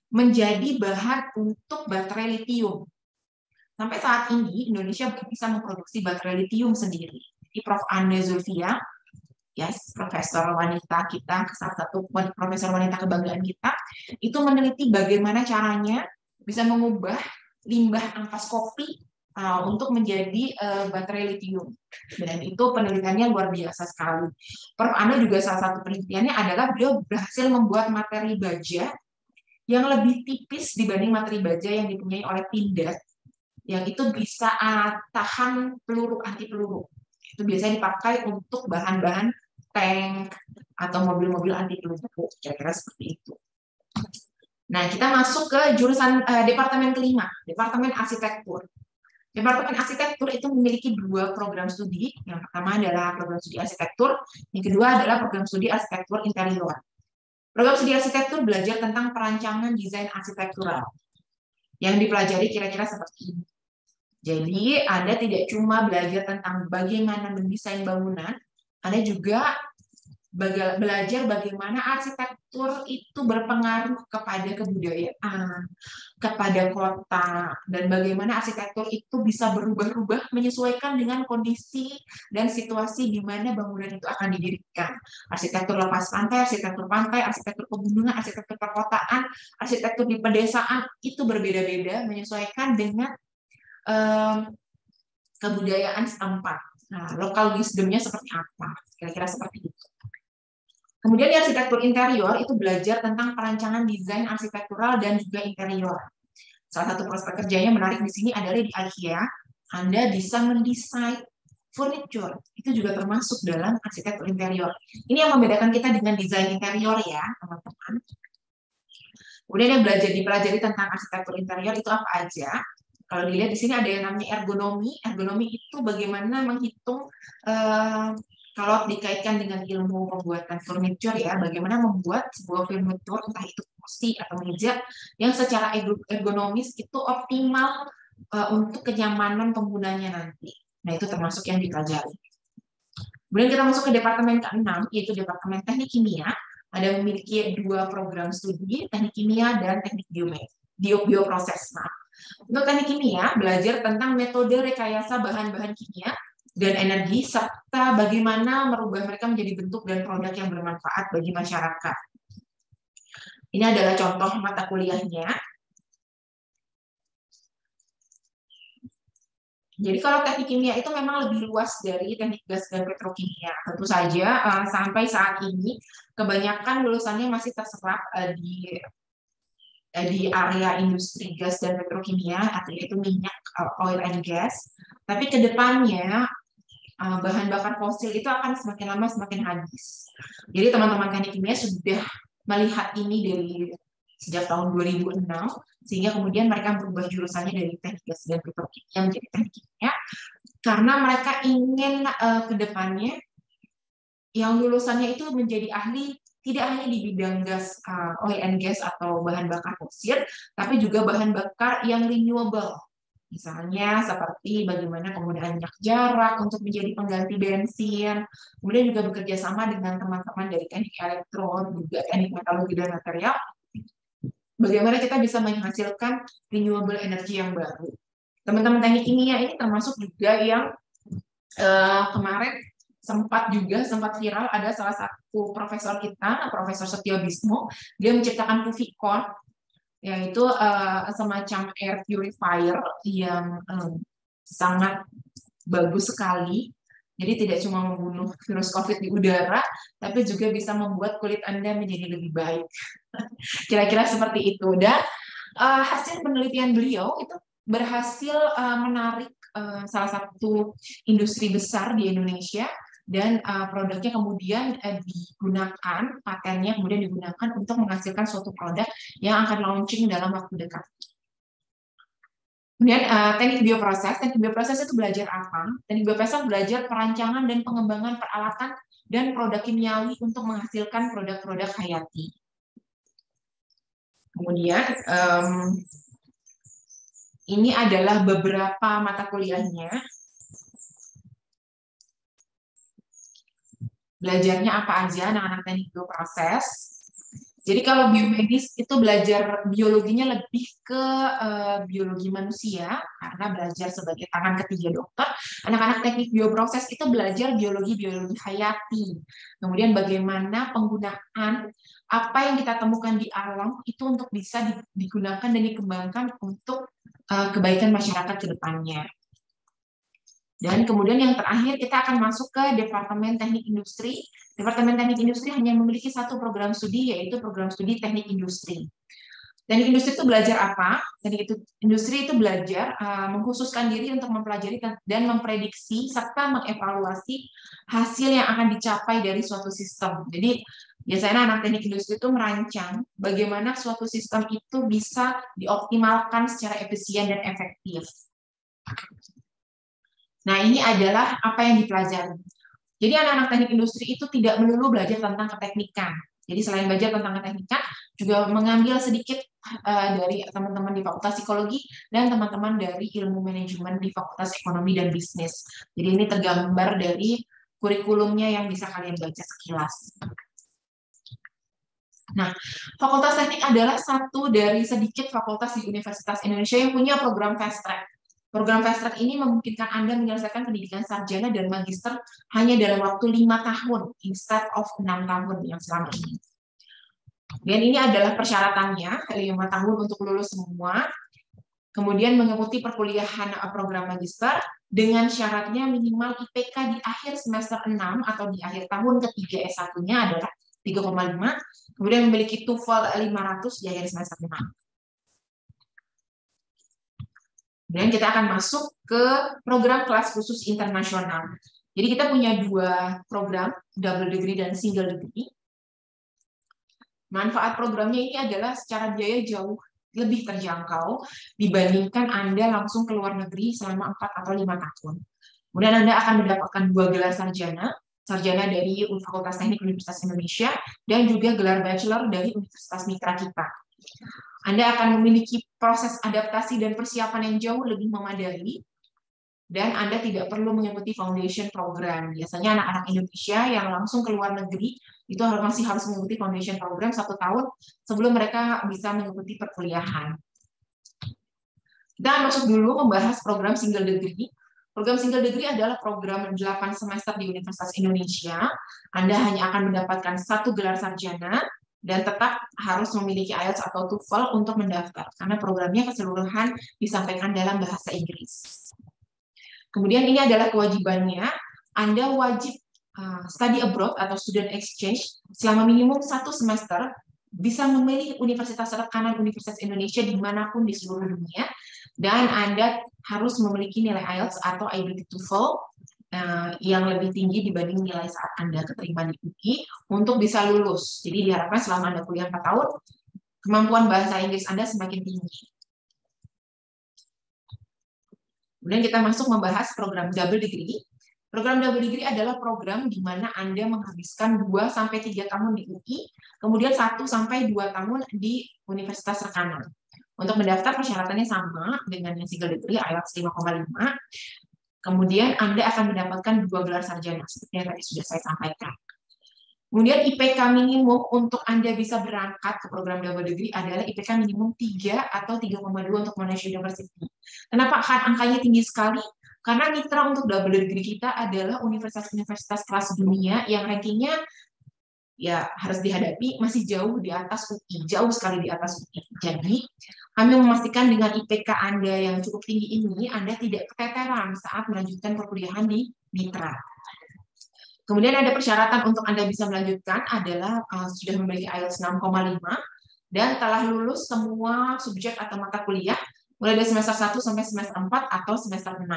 menjadi bahan untuk baterai litium. Sampai saat ini Indonesia bisa memproduksi baterai litium sendiri. Jadi Prof. Anda Zulfia, yes, profesor wanita kita, salah satu profesor wanita kebanggaan kita, itu meneliti bagaimana caranya bisa mengubah limbah ampas kopi untuk menjadi baterai litium. Dan itu penelitiannya luar biasa sekali. Prof. Anda juga salah satu penelitiannya adalah beliau berhasil membuat materi baja yang lebih tipis dibanding materi baja yang dipunyai oleh pindad, yang itu bisa tahan peluru, anti peluru. Itu biasanya dipakai untuk bahan-bahan tank atau mobil-mobil anti peluru, kira-kira seperti itu. Nah, kita masuk ke jurusan departemen kelima, departemen arsitektur. Departemen arsitektur itu memiliki dua program studi. Yang pertama adalah program studi arsitektur, yang kedua adalah program studi arsitektur interior. Program studi arsitektur belajar tentang perancangan desain arsitektural. Yang dipelajari kira-kira seperti ini. Jadi, Anda tidak cuma belajar tentang bagaimana mendesain bangunan, Anda juga belajar bagaimana arsitektur itu berpengaruh kepada kebudayaan, kepada kota, dan bagaimana arsitektur itu bisa berubah-ubah menyesuaikan dengan kondisi dan situasi di mana bangunan itu akan didirikan. Arsitektur lepas pantai, arsitektur pegunungan, arsitektur perkotaan, arsitektur di pedesaan itu berbeda-beda menyesuaikan dengan kebudayaan setempat. Nah, lokal wisdomnya seperti apa? Kira-kira seperti itu. Kemudian di arsitektur interior itu belajar tentang perancangan desain arsitektural dan juga interior. Salah satu prospek kerjanya menarik di sini adalah di IKEA. Anda bisa mendesain furniture, itu juga termasuk dalam arsitektur interior. Ini yang membedakan kita dengan desain interior ya, teman-teman. Kemudian yang dipelajari tentang arsitektur interior itu apa aja? Kalau dilihat di sini ada yang namanya ergonomi. Ergonomi itu bagaimana menghitung kalau dikaitkan dengan ilmu pembuatan furniture ya, bagaimana membuat sebuah furniture, entah itu kursi atau meja, yang secara ergonomis itu optimal untuk kenyamanan penggunanya nanti. Nah, itu termasuk yang dipelajari. Kemudian kita masuk ke departemen ke-6, yaitu Departemen Teknik Kimia. Ada memiliki 2 program studi, teknik kimia dan teknik bioproses. Untuk teknik kimia, belajar tentang metode rekayasa bahan-bahan kimia dan energi, serta bagaimana merubah mereka menjadi bentuk dan produk yang bermanfaat bagi masyarakat. Ini adalah contoh mata kuliahnya. Jadi kalau teknik kimia itu memang lebih luas dari teknik gas dan petrokimia. Tentu saja sampai saat ini kebanyakan lulusannya masih terserap di area industri gas dan petrokimia, artinya itu minyak, oil and gas. Tapi ke depannya bahan bakar fosil itu akan semakin lama semakin habis. Jadi teman-teman teknik kimia sudah melihat ini dari sejak tahun 2006, sehingga kemudian mereka berubah jurusannya dari teknik gas dan petrokimia menjadi teknik kimia, karena mereka ingin ke depannya yang lulusannya itu menjadi ahli tidak hanya di bidang gas, oil and gas atau bahan bakar fosil, tapi juga bahan bakar yang renewable. Misalnya seperti bagaimana penggunaan minyak jarak untuk menjadi pengganti bensin, kemudian juga bekerja sama dengan teman-teman dari teknik elektron, juga teknik metalurgi dan material, bagaimana kita bisa menghasilkan renewable energy yang baru. Teman-teman teknik kimia ini termasuk juga yang kemarin sempat viral, ada salah satu profesor kita, Profesor Setio Bismo, dia menciptakan Puficon, yaitu semacam air purifier yang sangat bagus sekali. Jadi tidak cuma membunuh virus COVID di udara, tapi juga bisa membuat kulit Anda menjadi lebih baik. Kira-kira seperti itu. Dan hasil penelitian beliau itu berhasil menarik salah satu industri besar di Indonesia, dan produknya kemudian digunakan, patennya kemudian digunakan untuk menghasilkan suatu produk yang akan launching dalam waktu dekat. Kemudian teknik bioproses itu belajar apa? Teknik bioproses belajar perancangan dan pengembangan peralatan dan produk kimiawi untuk menghasilkan produk-produk hayati. Kemudian ini adalah beberapa mata kuliahnya. Belajarnya apa aja anak-anak teknik bioproses. Jadi kalau biomedis itu belajar biologinya lebih ke biologi manusia, karena belajar sebagai tangan ketiga dokter. Anak-anak teknik bioproses itu belajar biologi hayati. Kemudian bagaimana penggunaan apa yang kita temukan di alam itu untuk bisa digunakan dan dikembangkan untuk kebaikan masyarakat ke depannya. Dan kemudian yang terakhir kita akan masuk ke Departemen Teknik Industri. Departemen Teknik Industri hanya memiliki satu program studi, yaitu program studi Teknik Industri. Teknik Industri itu belajar apa? Teknik Industri itu belajar mengkhususkan diri untuk mempelajari dan memprediksi serta mengevaluasi hasil yang akan dicapai dari suatu sistem. Jadi biasanya anak teknik industri itu merancang bagaimana suatu sistem itu bisa dioptimalkan secara efisien dan efektif. Nah, ini adalah apa yang dipelajari. Jadi anak-anak teknik industri itu tidak melulu belajar tentang keteknikan. Jadi selain belajar tentang keteknikan, juga mengambil sedikit dari teman-teman di Fakultas Psikologi dan teman-teman dari Ilmu Manajemen di Fakultas Ekonomi dan Bisnis. Jadi ini tergambar dari kurikulumnya yang bisa kalian baca sekilas. Nah, Fakultas Teknik adalah satu dari sedikit fakultas di Universitas Indonesia yang punya program fast track. Program fast track ini memungkinkan Anda menyelesaikan pendidikan sarjana dan magister hanya dalam waktu 5 tahun, instead of 6 tahun yang selama ini. Dan ini adalah persyaratannya, 5 tahun untuk lulus semua. Kemudian mengikuti perkuliahan program magister dengan syaratnya minimal IPK di akhir semester 6 atau di akhir tahun ketiga S1-nya adalah 3,5, kemudian memiliki TOEFL 500 di akhir semester 6. Kemudian kita akan masuk ke program kelas khusus internasional. Jadi kita punya 2 program, double degree dan single degree. Manfaat programnya ini adalah secara biaya jauh lebih terjangkau dibandingkan Anda langsung ke luar negeri selama 4 atau 5 tahun. Kemudian Anda akan mendapatkan 2 gelar sarjana dari Fakultas Teknik Universitas Indonesia, dan juga gelar bachelor dari Universitas Mitra kita. Anda akan memiliki proses adaptasi dan persiapan yang jauh lebih memadai, dan Anda tidak perlu mengikuti foundation program. Biasanya anak-anak Indonesia yang langsung ke luar negeri itu masih harus mengikuti foundation program 1 tahun sebelum mereka bisa mengikuti perkuliahan. Kita akan masuk dulu membahas program single degree. Program single degree adalah program 8 semester di Universitas Indonesia. Anda hanya akan mendapatkan 1 gelar sarjana dan tetap harus memiliki IELTS atau TOEFL untuk mendaftar, karena programnya keseluruhan disampaikan dalam bahasa Inggris. Kemudian ini adalah kewajibannya, Anda wajib study abroad atau student exchange selama minimum 1 semester, bisa memilih universitas rekanan Universitas Indonesia dimanapun di seluruh dunia, dan Anda harus memiliki nilai IELTS atau IBT TOEFL yang lebih tinggi dibanding nilai saat Anda keterima di UI untuk bisa lulus. Jadi diharapkan selama Anda kuliah 4 tahun, kemampuan bahasa Inggris Anda semakin tinggi. Kemudian kita masuk membahas program double degree. Program double degree adalah program di mana Anda menghabiskan 2-3 tahun di UI, kemudian 1-2 tahun di Universitas Rekanan. Untuk mendaftar persyaratannya sama dengan yang single degree, IELTS 5,5. Kemudian Anda akan mendapatkan 2 gelar sarjana, seperti yang tadi sudah saya sampaikan. Kemudian IPK minimum untuk Anda bisa berangkat ke program double degree adalah IPK minimum 3 atau 3,2 untuk Monash University. Kenapa angkanya tinggi sekali? Karena mitra untuk double degree kita adalah universitas-universitas kelas dunia yang rankingnya ya harus dihadapi masih jauh di atas UI, jauh sekali di atas UI. Jadi, kami memastikan dengan IPK Anda yang cukup tinggi ini, Anda tidak keteteran saat melanjutkan perkuliahan di mitra. Kemudian ada persyaratan untuk Anda bisa melanjutkan adalah sudah memiliki IELTS 6,5 dan telah lulus semua subjek atau mata kuliah mulai dari semester 1 sampai semester 4 atau semester 6.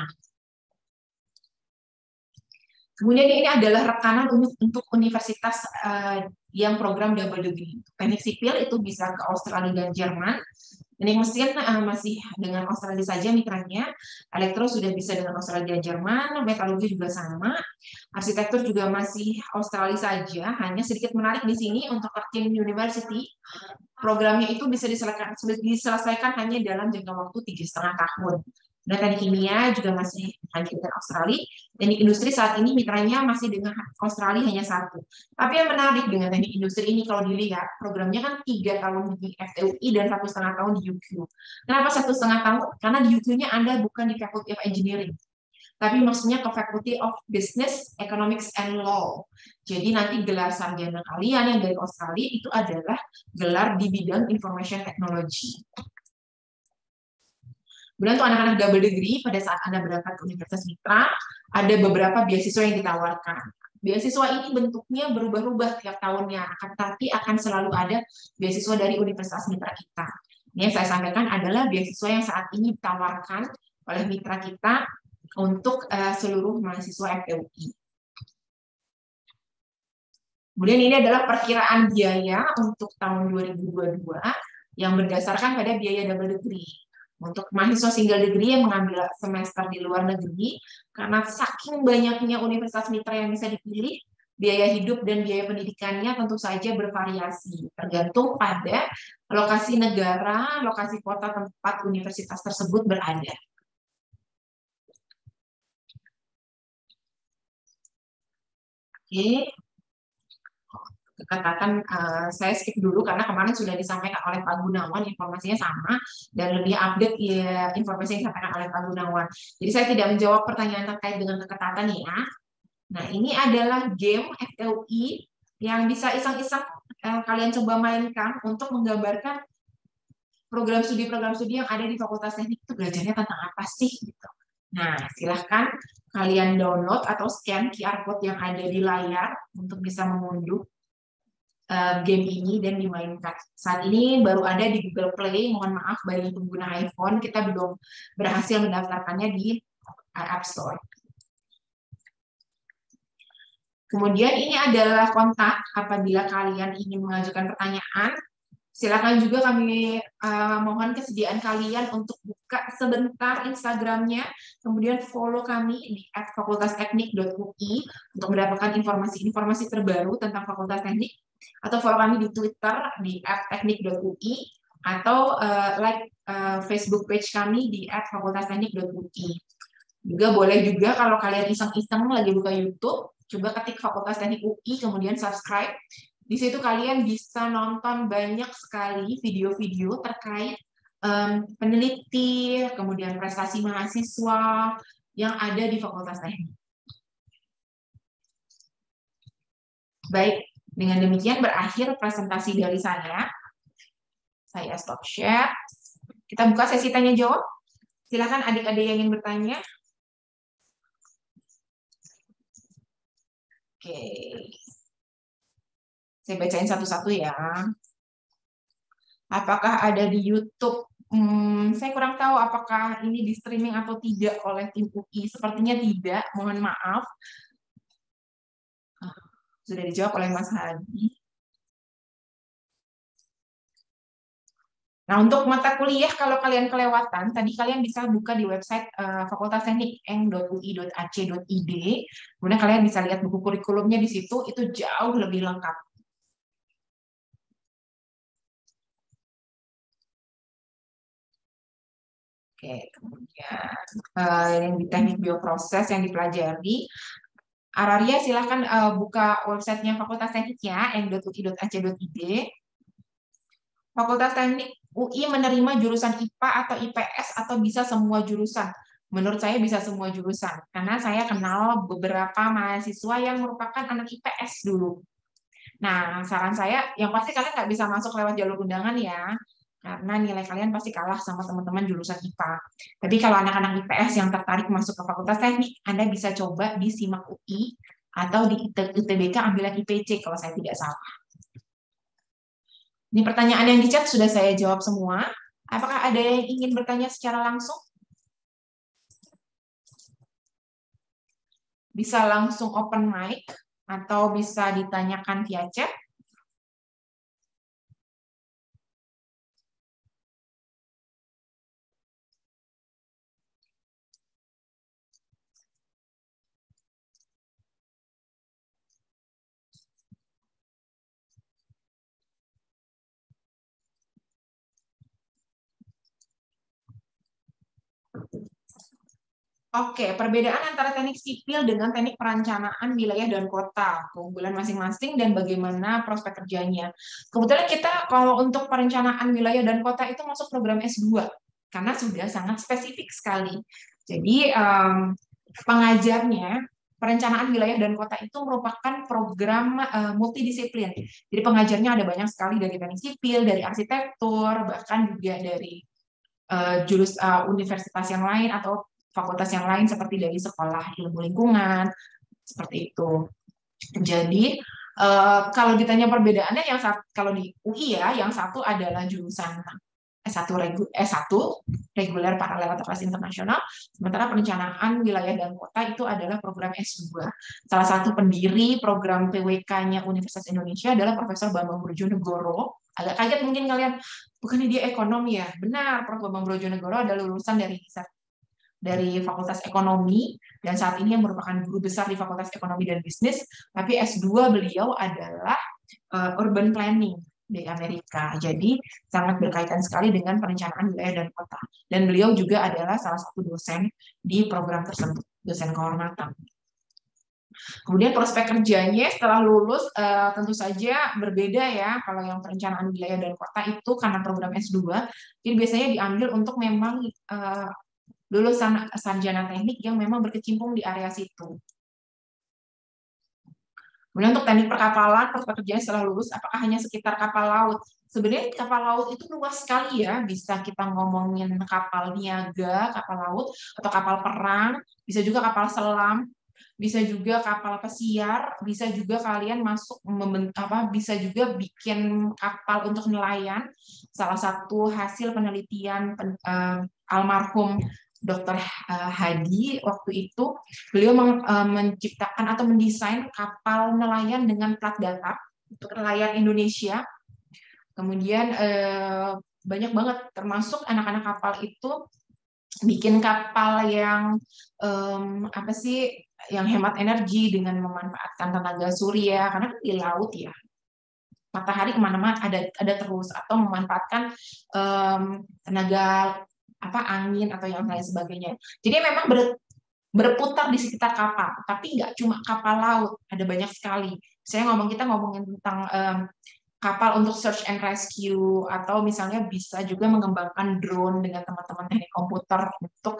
Kemudian ini adalah rekanan untuk universitas yang program double degree. Teknik sipil itu bisa ke Australia dan Jerman. Teknik mesin masih dengan Australia saja mitranya. Elektro sudah bisa dengan Australia dan Jerman. Metalurgi juga sama. Arsitektur juga masih Australia saja. Hanya sedikit menarik di sini untuk Curtin University. Programnya itu bisa diselesaikan hanya dalam jangka waktu 3,5 tahun. Dan teknik kimia juga masih hanya dengan Australia. Teknik industri saat ini mitranya masih dengan Australia hanya 1. Tapi yang menarik dengan teknik industri ini kalau dilihat, programnya kan 3 tahun di FTUI dan 1,5 tahun di UQ. Kenapa 1,5 tahun? Karena di UQ-nya Anda bukan di Faculty of Engineering, tapi maksudnya ke Faculty of Business, Economics, and Law. Jadi nanti gelar sarjana kalian yang dari Australia itu adalah gelar di bidang Information Technology. Kemudian untuk anak-anak double degree, pada saat Anda berangkat ke Universitas Mitra, ada beberapa beasiswa yang ditawarkan. Beasiswa ini bentuknya berubah-ubah tiap tahunnya, tapi akan selalu ada beasiswa dari Universitas Mitra kita. Ini yang saya sampaikan adalah beasiswa yang saat ini ditawarkan oleh mitra kita untuk seluruh mahasiswa FTUI. Kemudian ini adalah perkiraan biaya untuk tahun 2022 yang berdasarkan pada biaya double degree. Untuk mahasiswa single degree yang mengambil semester di luar negeri, karena saking banyaknya universitas mitra yang bisa dipilih, biaya hidup dan biaya pendidikannya tentu saja bervariasi, tergantung pada lokasi negara, lokasi kota tempat universitas tersebut berada. Oke, keketatan saya skip dulu karena kemarin sudah disampaikan oleh Pak Gunawan, informasinya sama dan lebih update ya informasi yang disampaikan oleh Pak Gunawan. Jadi saya tidak menjawab pertanyaan terkait dengan keketatan ya. Nah, ini adalah game FLI yang bisa iseng-iseng kalian coba mainkan untuk menggambarkan program studi yang ada di Fakultas Teknik itu belajarnya tentang apa sih gitu. Nah, silahkan kalian download atau scan QR code yang ada di layar untuk bisa mengunduh game ini dan dimainkan. Saat ini baru ada di Google Play, mohon maaf bagi pengguna iPhone, kita belum berhasil mendaftarkannya di App Store. Kemudian ini adalah kontak apabila kalian ingin mengajukan pertanyaan. Silakan juga kami mohon kesediaan kalian untuk buka sebentar Instagramnya, kemudian follow kami di @fakultasteknik.ui untuk mendapatkan informasi-informasi terbaru tentang Fakultas Teknik, atau follow kami di Twitter di @teknik.ui, atau like Facebook page kami di @fakultasteknik.ui. Juga boleh juga kalau kalian iseng-iseng lagi buka YouTube, coba ketik Fakultas Teknik UI, kemudian subscribe. Di situ kalian bisa nonton banyak sekali video-video terkait peneliti, kemudian prestasi mahasiswa yang ada di Fakultas Teknik. Baik, dengan demikian berakhir presentasi dari saya. Saya stop share. Kita buka sesi tanya-jawab. Silakan adik-adik yang ingin bertanya. Oke. Saya bacain satu-satu ya. Apakah ada di YouTube? Saya kurang tahu apakah ini di streaming atau tidak oleh tim UI. Sepertinya tidak, mohon maaf. Sudah dijawab oleh Mas Hadi. Nah, untuk mata kuliah, kalau kalian kelewatan, tadi kalian bisa buka di website Fakultas Teknik eng.ui.ac.id. Kemudian kalian bisa lihat buku kurikulumnya di situ, itu jauh lebih lengkap. Oke, kemudian yang di teknik bioproses yang dipelajari, Araria silahkan buka websitenya Fakultas Teknik ya, eng.ui.ac.id. Fakultas Teknik UI menerima jurusan IPA atau IPS atau bisa semua jurusan. Menurut saya bisa semua jurusan, karena saya kenal beberapa mahasiswa yang merupakan anak IPS dulu. Nah, saran saya, yang pasti kalian nggak bisa masuk lewat jalur undangan ya, karena nilai kalian pasti kalah sama teman-teman jurusan IPA. Tapi kalau anak-anak IPS yang tertarik masuk ke Fakultas Teknik, Anda bisa coba di SIMAK UI atau di ITBK ambil IPC kalau saya tidak salah. Ini pertanyaan yang di chat sudah saya jawab semua. Apakah ada yang ingin bertanya secara langsung? Bisa langsung open mic atau bisa ditanyakan via chat. Oke, perbedaan antara teknik sipil dengan teknik perencanaan wilayah dan kota, keunggulan masing-masing dan bagaimana prospek kerjanya. Kebetulan kita kalau untuk perencanaan wilayah dan kota itu masuk program S2, karena sudah sangat spesifik sekali. Jadi pengajarnya, perencanaan wilayah dan kota itu merupakan program multidisiplin. Jadi pengajarnya ada banyak sekali dari teknik sipil, dari arsitektur, bahkan juga dari universitas yang lain atau fakultas yang lain seperti dari sekolah ilmu lingkungan, seperti itu. Jadi kalau ditanya perbedaannya, yang kalau di UI ya, yang satu adalah jurusan S1 reguler paralel atau kelas internasional, sementara perencanaan wilayah dan kota itu adalah program S2. Salah satu pendiri program PWK-nya Universitas Indonesia adalah Profesor Bambang Brojonegoro. Agak kaget mungkin kalian, bukannya dia ekonomi ya? Benar, Prof. Bambang Brojonegoro adalah lulusan dari Fakultas Ekonomi, dan saat ini yang merupakan guru besar di Fakultas Ekonomi dan Bisnis, tapi S2 beliau adalah Urban Planning di Amerika. Jadi sangat berkaitan sekali dengan perencanaan wilayah dan kota. Dan beliau juga adalah salah satu dosen di program tersebut, dosen kehormatan. Kemudian prospek kerjanya setelah lulus tentu saja berbeda ya. Kalau yang perencanaan wilayah dan kota itu karena program S2, jadi biasanya diambil untuk memang lulusan sarjana teknik yang memang berkecimpung di area situ. Kemudian untuk teknik perkapalan, prospek kerjanya setelah lulus, apakah hanya sekitar kapal laut? Sebenarnya kapal laut itu luas sekali ya, bisa kita ngomongin kapal niaga, kapal laut, atau kapal perang, bisa juga kapal selam, bisa juga kapal pesiar, bisa juga kalian masuk bisa juga bikin kapal untuk nelayan. Salah satu hasil penelitian almarhum Dr. Hadi waktu itu, beliau menciptakan atau mendesain kapal nelayan dengan plat datar untuk nelayan Indonesia. Kemudian banyak banget, termasuk anak-anak kapal itu bikin kapal yang apa sih, yang hemat energi dengan memanfaatkan tenaga surya karena kan di laut ya, matahari kemana-mana ada terus, atau memanfaatkan tenaga angin atau yang lain sebagainya. Jadi memang berputar di sekitar kapal, tapi nggak cuma kapal laut, ada banyak sekali. Saya kita ngomongin tentang kapal untuk search and rescue, atau misalnya bisa juga mengembangkan drone dengan teman-teman teknik komputer untuk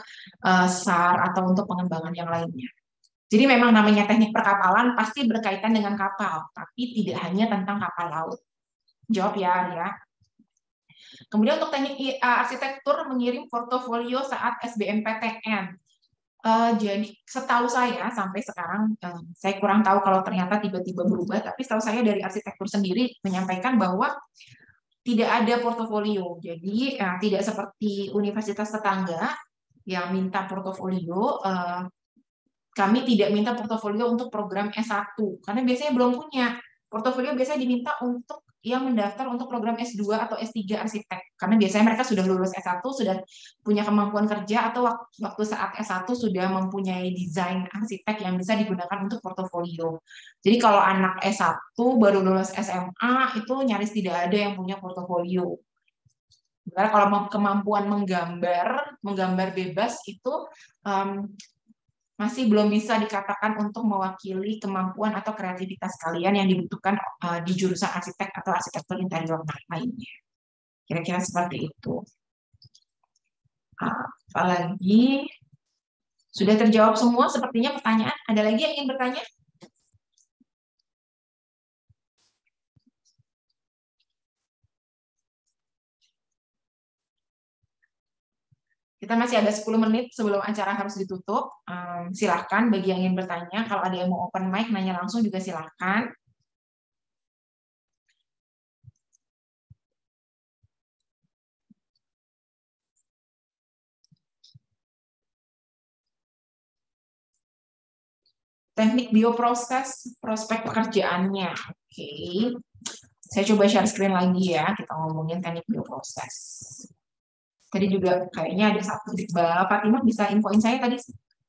SAR atau untuk pengembangan yang lainnya. Jadi memang namanya teknik perkapalan pasti berkaitan dengan kapal, tapi tidak hanya tentang kapal laut. Jawab ya, Arya. Kemudian untuk teknik arsitektur mengirim portofolio saat SBMPTN. Jadi setahu saya sampai sekarang, saya kurang tahu kalau ternyata tiba-tiba berubah, tapi setahu saya dari arsitektur sendiri menyampaikan bahwa tidak ada portofolio. Jadi tidak seperti universitas tetangga yang minta portofolio, kami tidak minta portofolio untuk program S1 karena biasanya belum punya. Portofolio biasanya diminta untuk yang mendaftar untuk program S2 atau S3 arsitek. Karena biasanya mereka sudah lulus S1, sudah punya kemampuan kerja, atau waktu saat S1 sudah mempunyai desain arsitek yang bisa digunakan untuk portofolio. Jadi kalau anak S1 baru lulus SMA, itu nyaris tidak ada yang punya portofolio. Karena kalau kemampuan menggambar bebas itu masih belum bisa dikatakan untuk mewakili kemampuan atau kreativitas kalian yang dibutuhkan di jurusan arsitek atau arsitektur interior lainnya. Kira-kira seperti itu. Apalagi sudah terjawab semua sepertinya pertanyaan. Ada lagi yang ingin bertanya? Kita masih ada 10 menit sebelum acara harus ditutup. Silahkan bagi yang ingin bertanya. Kalau ada yang mau open mic, nanya langsung juga silahkan. Teknik bioproses, prospek pekerjaannya. Oke. Saya coba share screen lagi ya. Kita ngomongin teknik bioproses. Tadi juga kayaknya ada satu di bawah. Fatimah bisa infoin saya tadi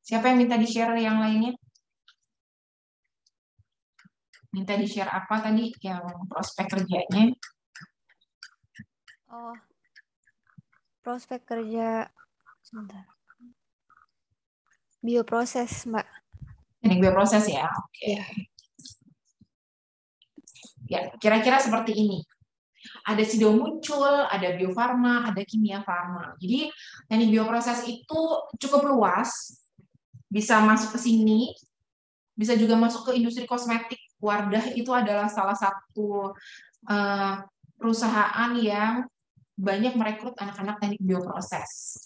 siapa yang minta di-share yang lainnya? Minta di-share apa tadi yang prospek kerjanya? Oh, prospek kerja sebentar. Bioproses, Mbak. Teknik bioproses ya. Oke. Ya, kira-kira seperti ini. Ada sido muncul, ada biofarma, ada kimia farma. Jadi teknik bioproses itu cukup luas, bisa masuk ke sini, bisa juga masuk ke industri kosmetik. Wardah itu adalah salah satu perusahaan yang banyak merekrut anak-anak teknik bioproses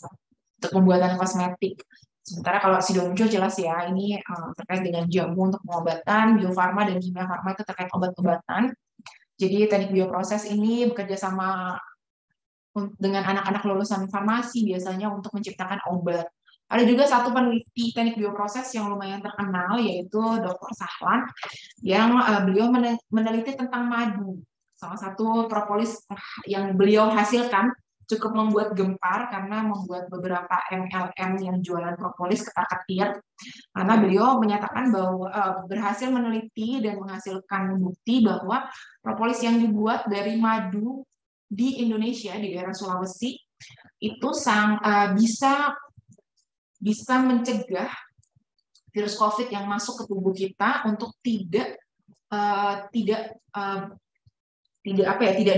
untuk pembuatan kosmetik. Sementara kalau sido muncul jelas ya, ini terkait dengan jamu untuk pengobatan, biofarma dan kimia farma itu terkait obat-obatan. Jadi teknik bioproses ini bekerja sama dengan anak-anak lulusan farmasi biasanya untuk menciptakan obat. Ada juga satu peneliti teknik bioproses yang lumayan terkenal, yaitu Dr. Sahlan, yang beliau meneliti tentang madu. Salah satu propolis yang beliau hasilkan cukup membuat gempar karena membuat beberapa MLM yang jualan propolis ketar-ketir, karena beliau menyatakan bahwa berhasil meneliti dan menghasilkan bukti bahwa propolis yang dibuat dari madu di Indonesia, di daerah Sulawesi, itu bisa mencegah virus COVID yang masuk ke tubuh kita untuk tidak tidak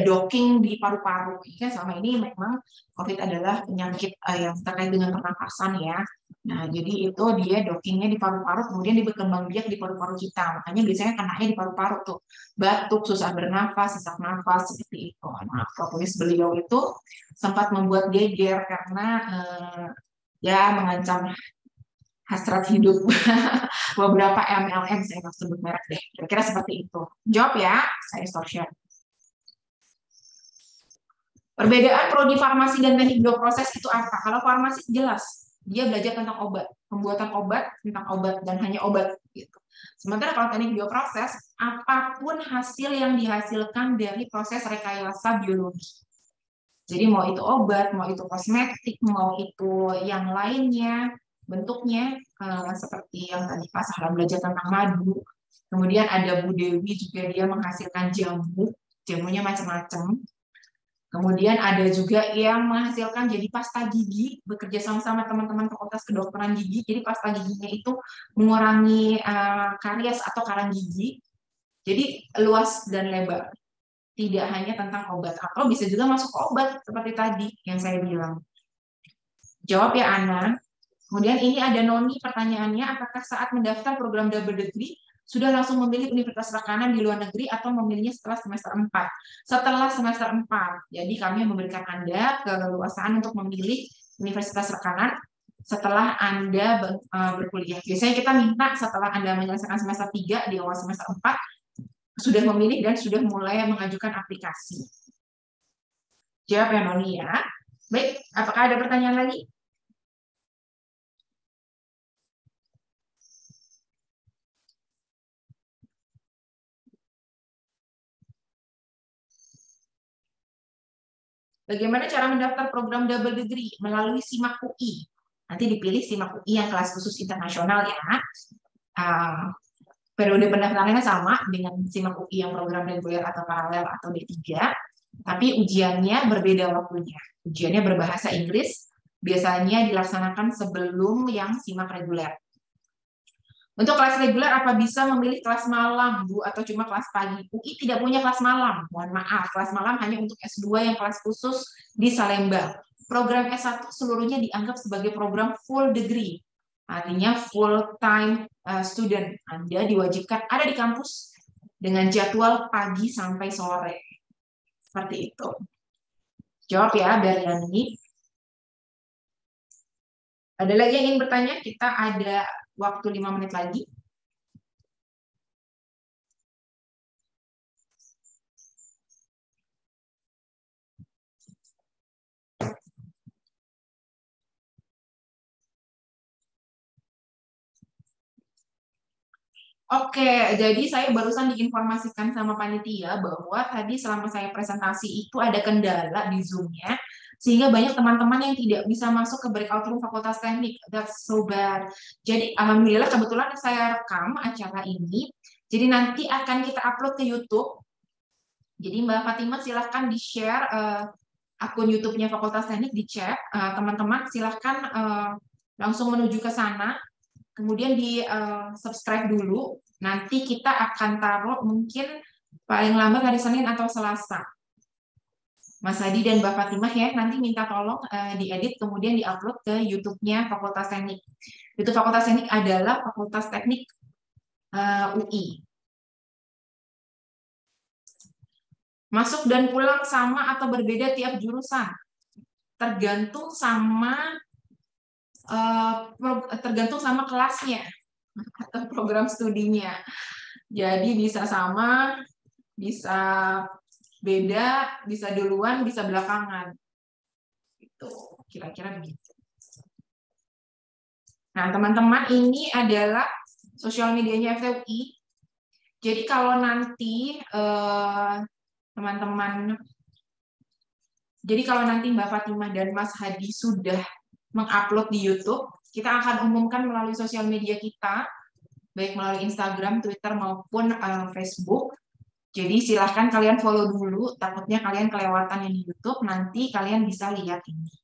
docking di paru-paru. Ya, selama ini memang COVID adalah penyakit yang terkait dengan pernapasan ya. Nah, jadi itu dia dockingnya di paru-paru, kemudian dia berkembang biak di paru-paru kita. Makanya biasanya kenanya di paru-paru tuh, batuk, susah bernafas, sesak nafas, seperti itu. Nah, propolis beliau itu sempat membuat geger karena ya mengancam hasrat hidup beberapa MLM, saya nggak sebut merek deh. Kira-kira seperti itu. Jawab ya, saya stop share. Perbedaan prodi farmasi dan teknik bioproses itu apa? Kalau farmasi jelas, dia belajar tentang obat, pembuatan obat, tentang obat, dan hanya obat. Gitu. Sementara kalau teknik bioproses, apapun hasil yang dihasilkan dari proses rekayasa biologi. Jadi mau itu obat, mau itu kosmetik, mau itu yang lainnya, bentuknya seperti yang tadi Pak Sahra belajar tentang madu. Kemudian ada Bu Dewi juga dia menghasilkan jamu, jamunya macam-macam. Kemudian ada juga yang menghasilkan jadi pasta gigi, bekerja sama teman-teman Fakultas Kedokteran Gigi. Jadi pasta giginya itu mengurangi karies atau karang gigi. Jadi luas dan lebar. Tidak hanya tentang obat, atau bisa juga masuk obat seperti tadi yang saya bilang. Jawab ya Ana. Kemudian ini ada Noni pertanyaannya, apakah saat mendaftar program double degree sudah langsung memilih universitas rekanan di luar negeri atau memilihnya setelah semester 4? Setelah semester 4. Jadi kami memberikan Anda keleluasaan untuk memilih universitas rekanan setelah Anda berkuliah. Biasanya kita minta setelah Anda menyelesaikan semester 3 di awal semester 4 sudah memilih dan sudah mulai mengajukan aplikasi. Jawab ya Noni ya. Baik, apakah ada pertanyaan lagi? Bagaimana cara mendaftar program double degree? Melalui SIMAK UI. Nanti dipilih SIMAK UI yang kelas khusus internasional ya. Periode pendaftarannya sama dengan SIMAK UI yang program reguler atau paralel atau D3. Tapi ujiannya berbeda waktunya. Ujiannya berbahasa Inggris. Biasanya dilaksanakan sebelum yang SIMAK reguler. Untuk kelas reguler, apa bisa memilih kelas malam, Bu, atau cuma kelas pagi? UI tidak punya kelas malam, mohon maaf. Kelas malam hanya untuk S2 yang kelas khusus di Salemba. Program S1 seluruhnya dianggap sebagai program full degree, artinya full time student. Anda diwajibkan ada di kampus dengan jadwal pagi sampai sore. Seperti itu. Jawab ya, Beriani. Ada lagi yang ingin bertanya? Kita ada waktu 5 menit lagi. Oke, jadi saya barusan diinformasikan sama panitia bahwa tadi selama saya presentasi itu ada kendala di Zoom-nya, sehingga banyak teman-teman yang tidak bisa masuk ke breakout room Fakultas Teknik. That's so bad. Jadi alhamdulillah kebetulan saya rekam acara ini, jadi nanti akan kita upload ke YouTube. Jadi Mbak Fatimah silahkan di-share akun YouTube-nya Fakultas Teknik di chat. Teman-teman silahkan langsung menuju ke sana. Kemudian di subscribe dulu, nanti kita akan taruh mungkin paling lambat hari Senin atau Selasa. Mas Hadi dan Mbak Fatimah ya, nanti minta tolong diedit kemudian diupload ke YouTube-nya Fakultas Teknik. YouTube Fakultas Teknik adalah Fakultas Teknik UI. Masuk dan pulang sama atau berbeda tiap jurusan? Tergantung sama kelasnya atau program studinya. Jadi bisa sama, bisa beda, bisa duluan, bisa belakangan. Itu kira-kira begitu. Nah, teman-teman, ini adalah sosial medianya FTUI. Jadi kalau nanti teman-teman, jadi kalau nanti Mbak Fatimah dan Mas Hadi sudah mengupload di YouTube, kita akan umumkan melalui sosial media kita, baik melalui Instagram, Twitter, maupun Facebook. Jadi silahkan kalian follow dulu, takutnya kalian kelewatan yang di YouTube, nanti kalian bisa lihat ini.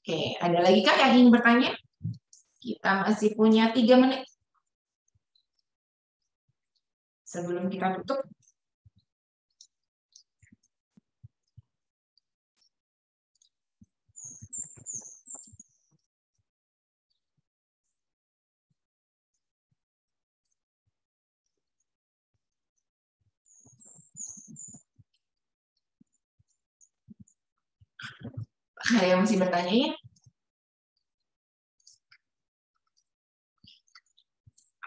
Oke, ada lagi kah yang ingin bertanya? Kita masih punya 3 menit sebelum kita tutup. Ada yang masih bertanya ya?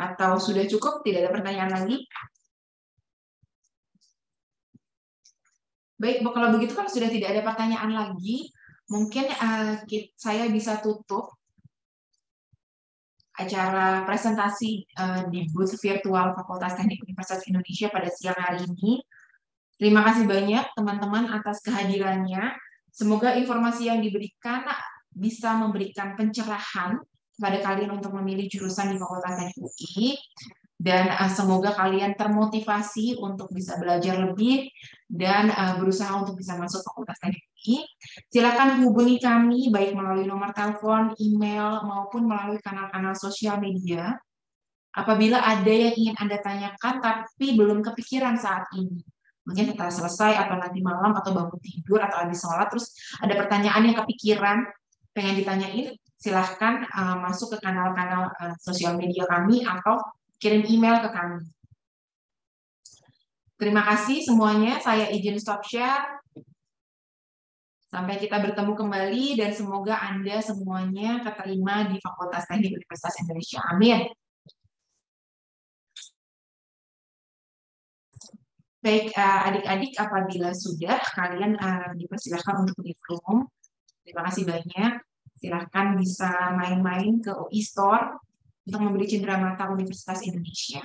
Atau sudah cukup, tidak ada pertanyaan lagi? Baik, kalau begitu kan sudah tidak ada pertanyaan lagi, mungkin saya bisa tutup acara presentasi di booth virtual Fakultas Teknik Universitas Indonesia pada siang hari ini. Terima kasih banyak teman-teman atas kehadirannya. Semoga informasi yang diberikan bisa memberikan pencerahan kepada kalian untuk memilih jurusan di Fakultas Teknik UI. Dan semoga kalian termotivasi untuk bisa belajar lebih dan berusaha untuk bisa masuk Fakultas Teknik UI. Silakan hubungi kami baik melalui nomor telepon, email, maupun melalui kanal-kanal sosial media. Apabila ada yang ingin Anda tanyakan tapi belum kepikiran saat ini, mungkin setelah selesai atau nanti malam atau bangun tidur atau habis sholat, terus ada pertanyaan yang kepikiran, pengen ditanyain, silahkan masuk ke kanal-kanal sosial media kami atau kirim email ke kami. Terima kasih semuanya, saya izin stop share. Sampai kita bertemu kembali dan semoga Anda semuanya keterima di Fakultas Teknik Universitas Indonesia. Amin. Baik, adik-adik, apabila sudah, kalian dipersilakan untuk di room. Terima kasih banyak. Silahkan bisa main-main ke UI Store untuk membeli cenderamata Universitas Indonesia.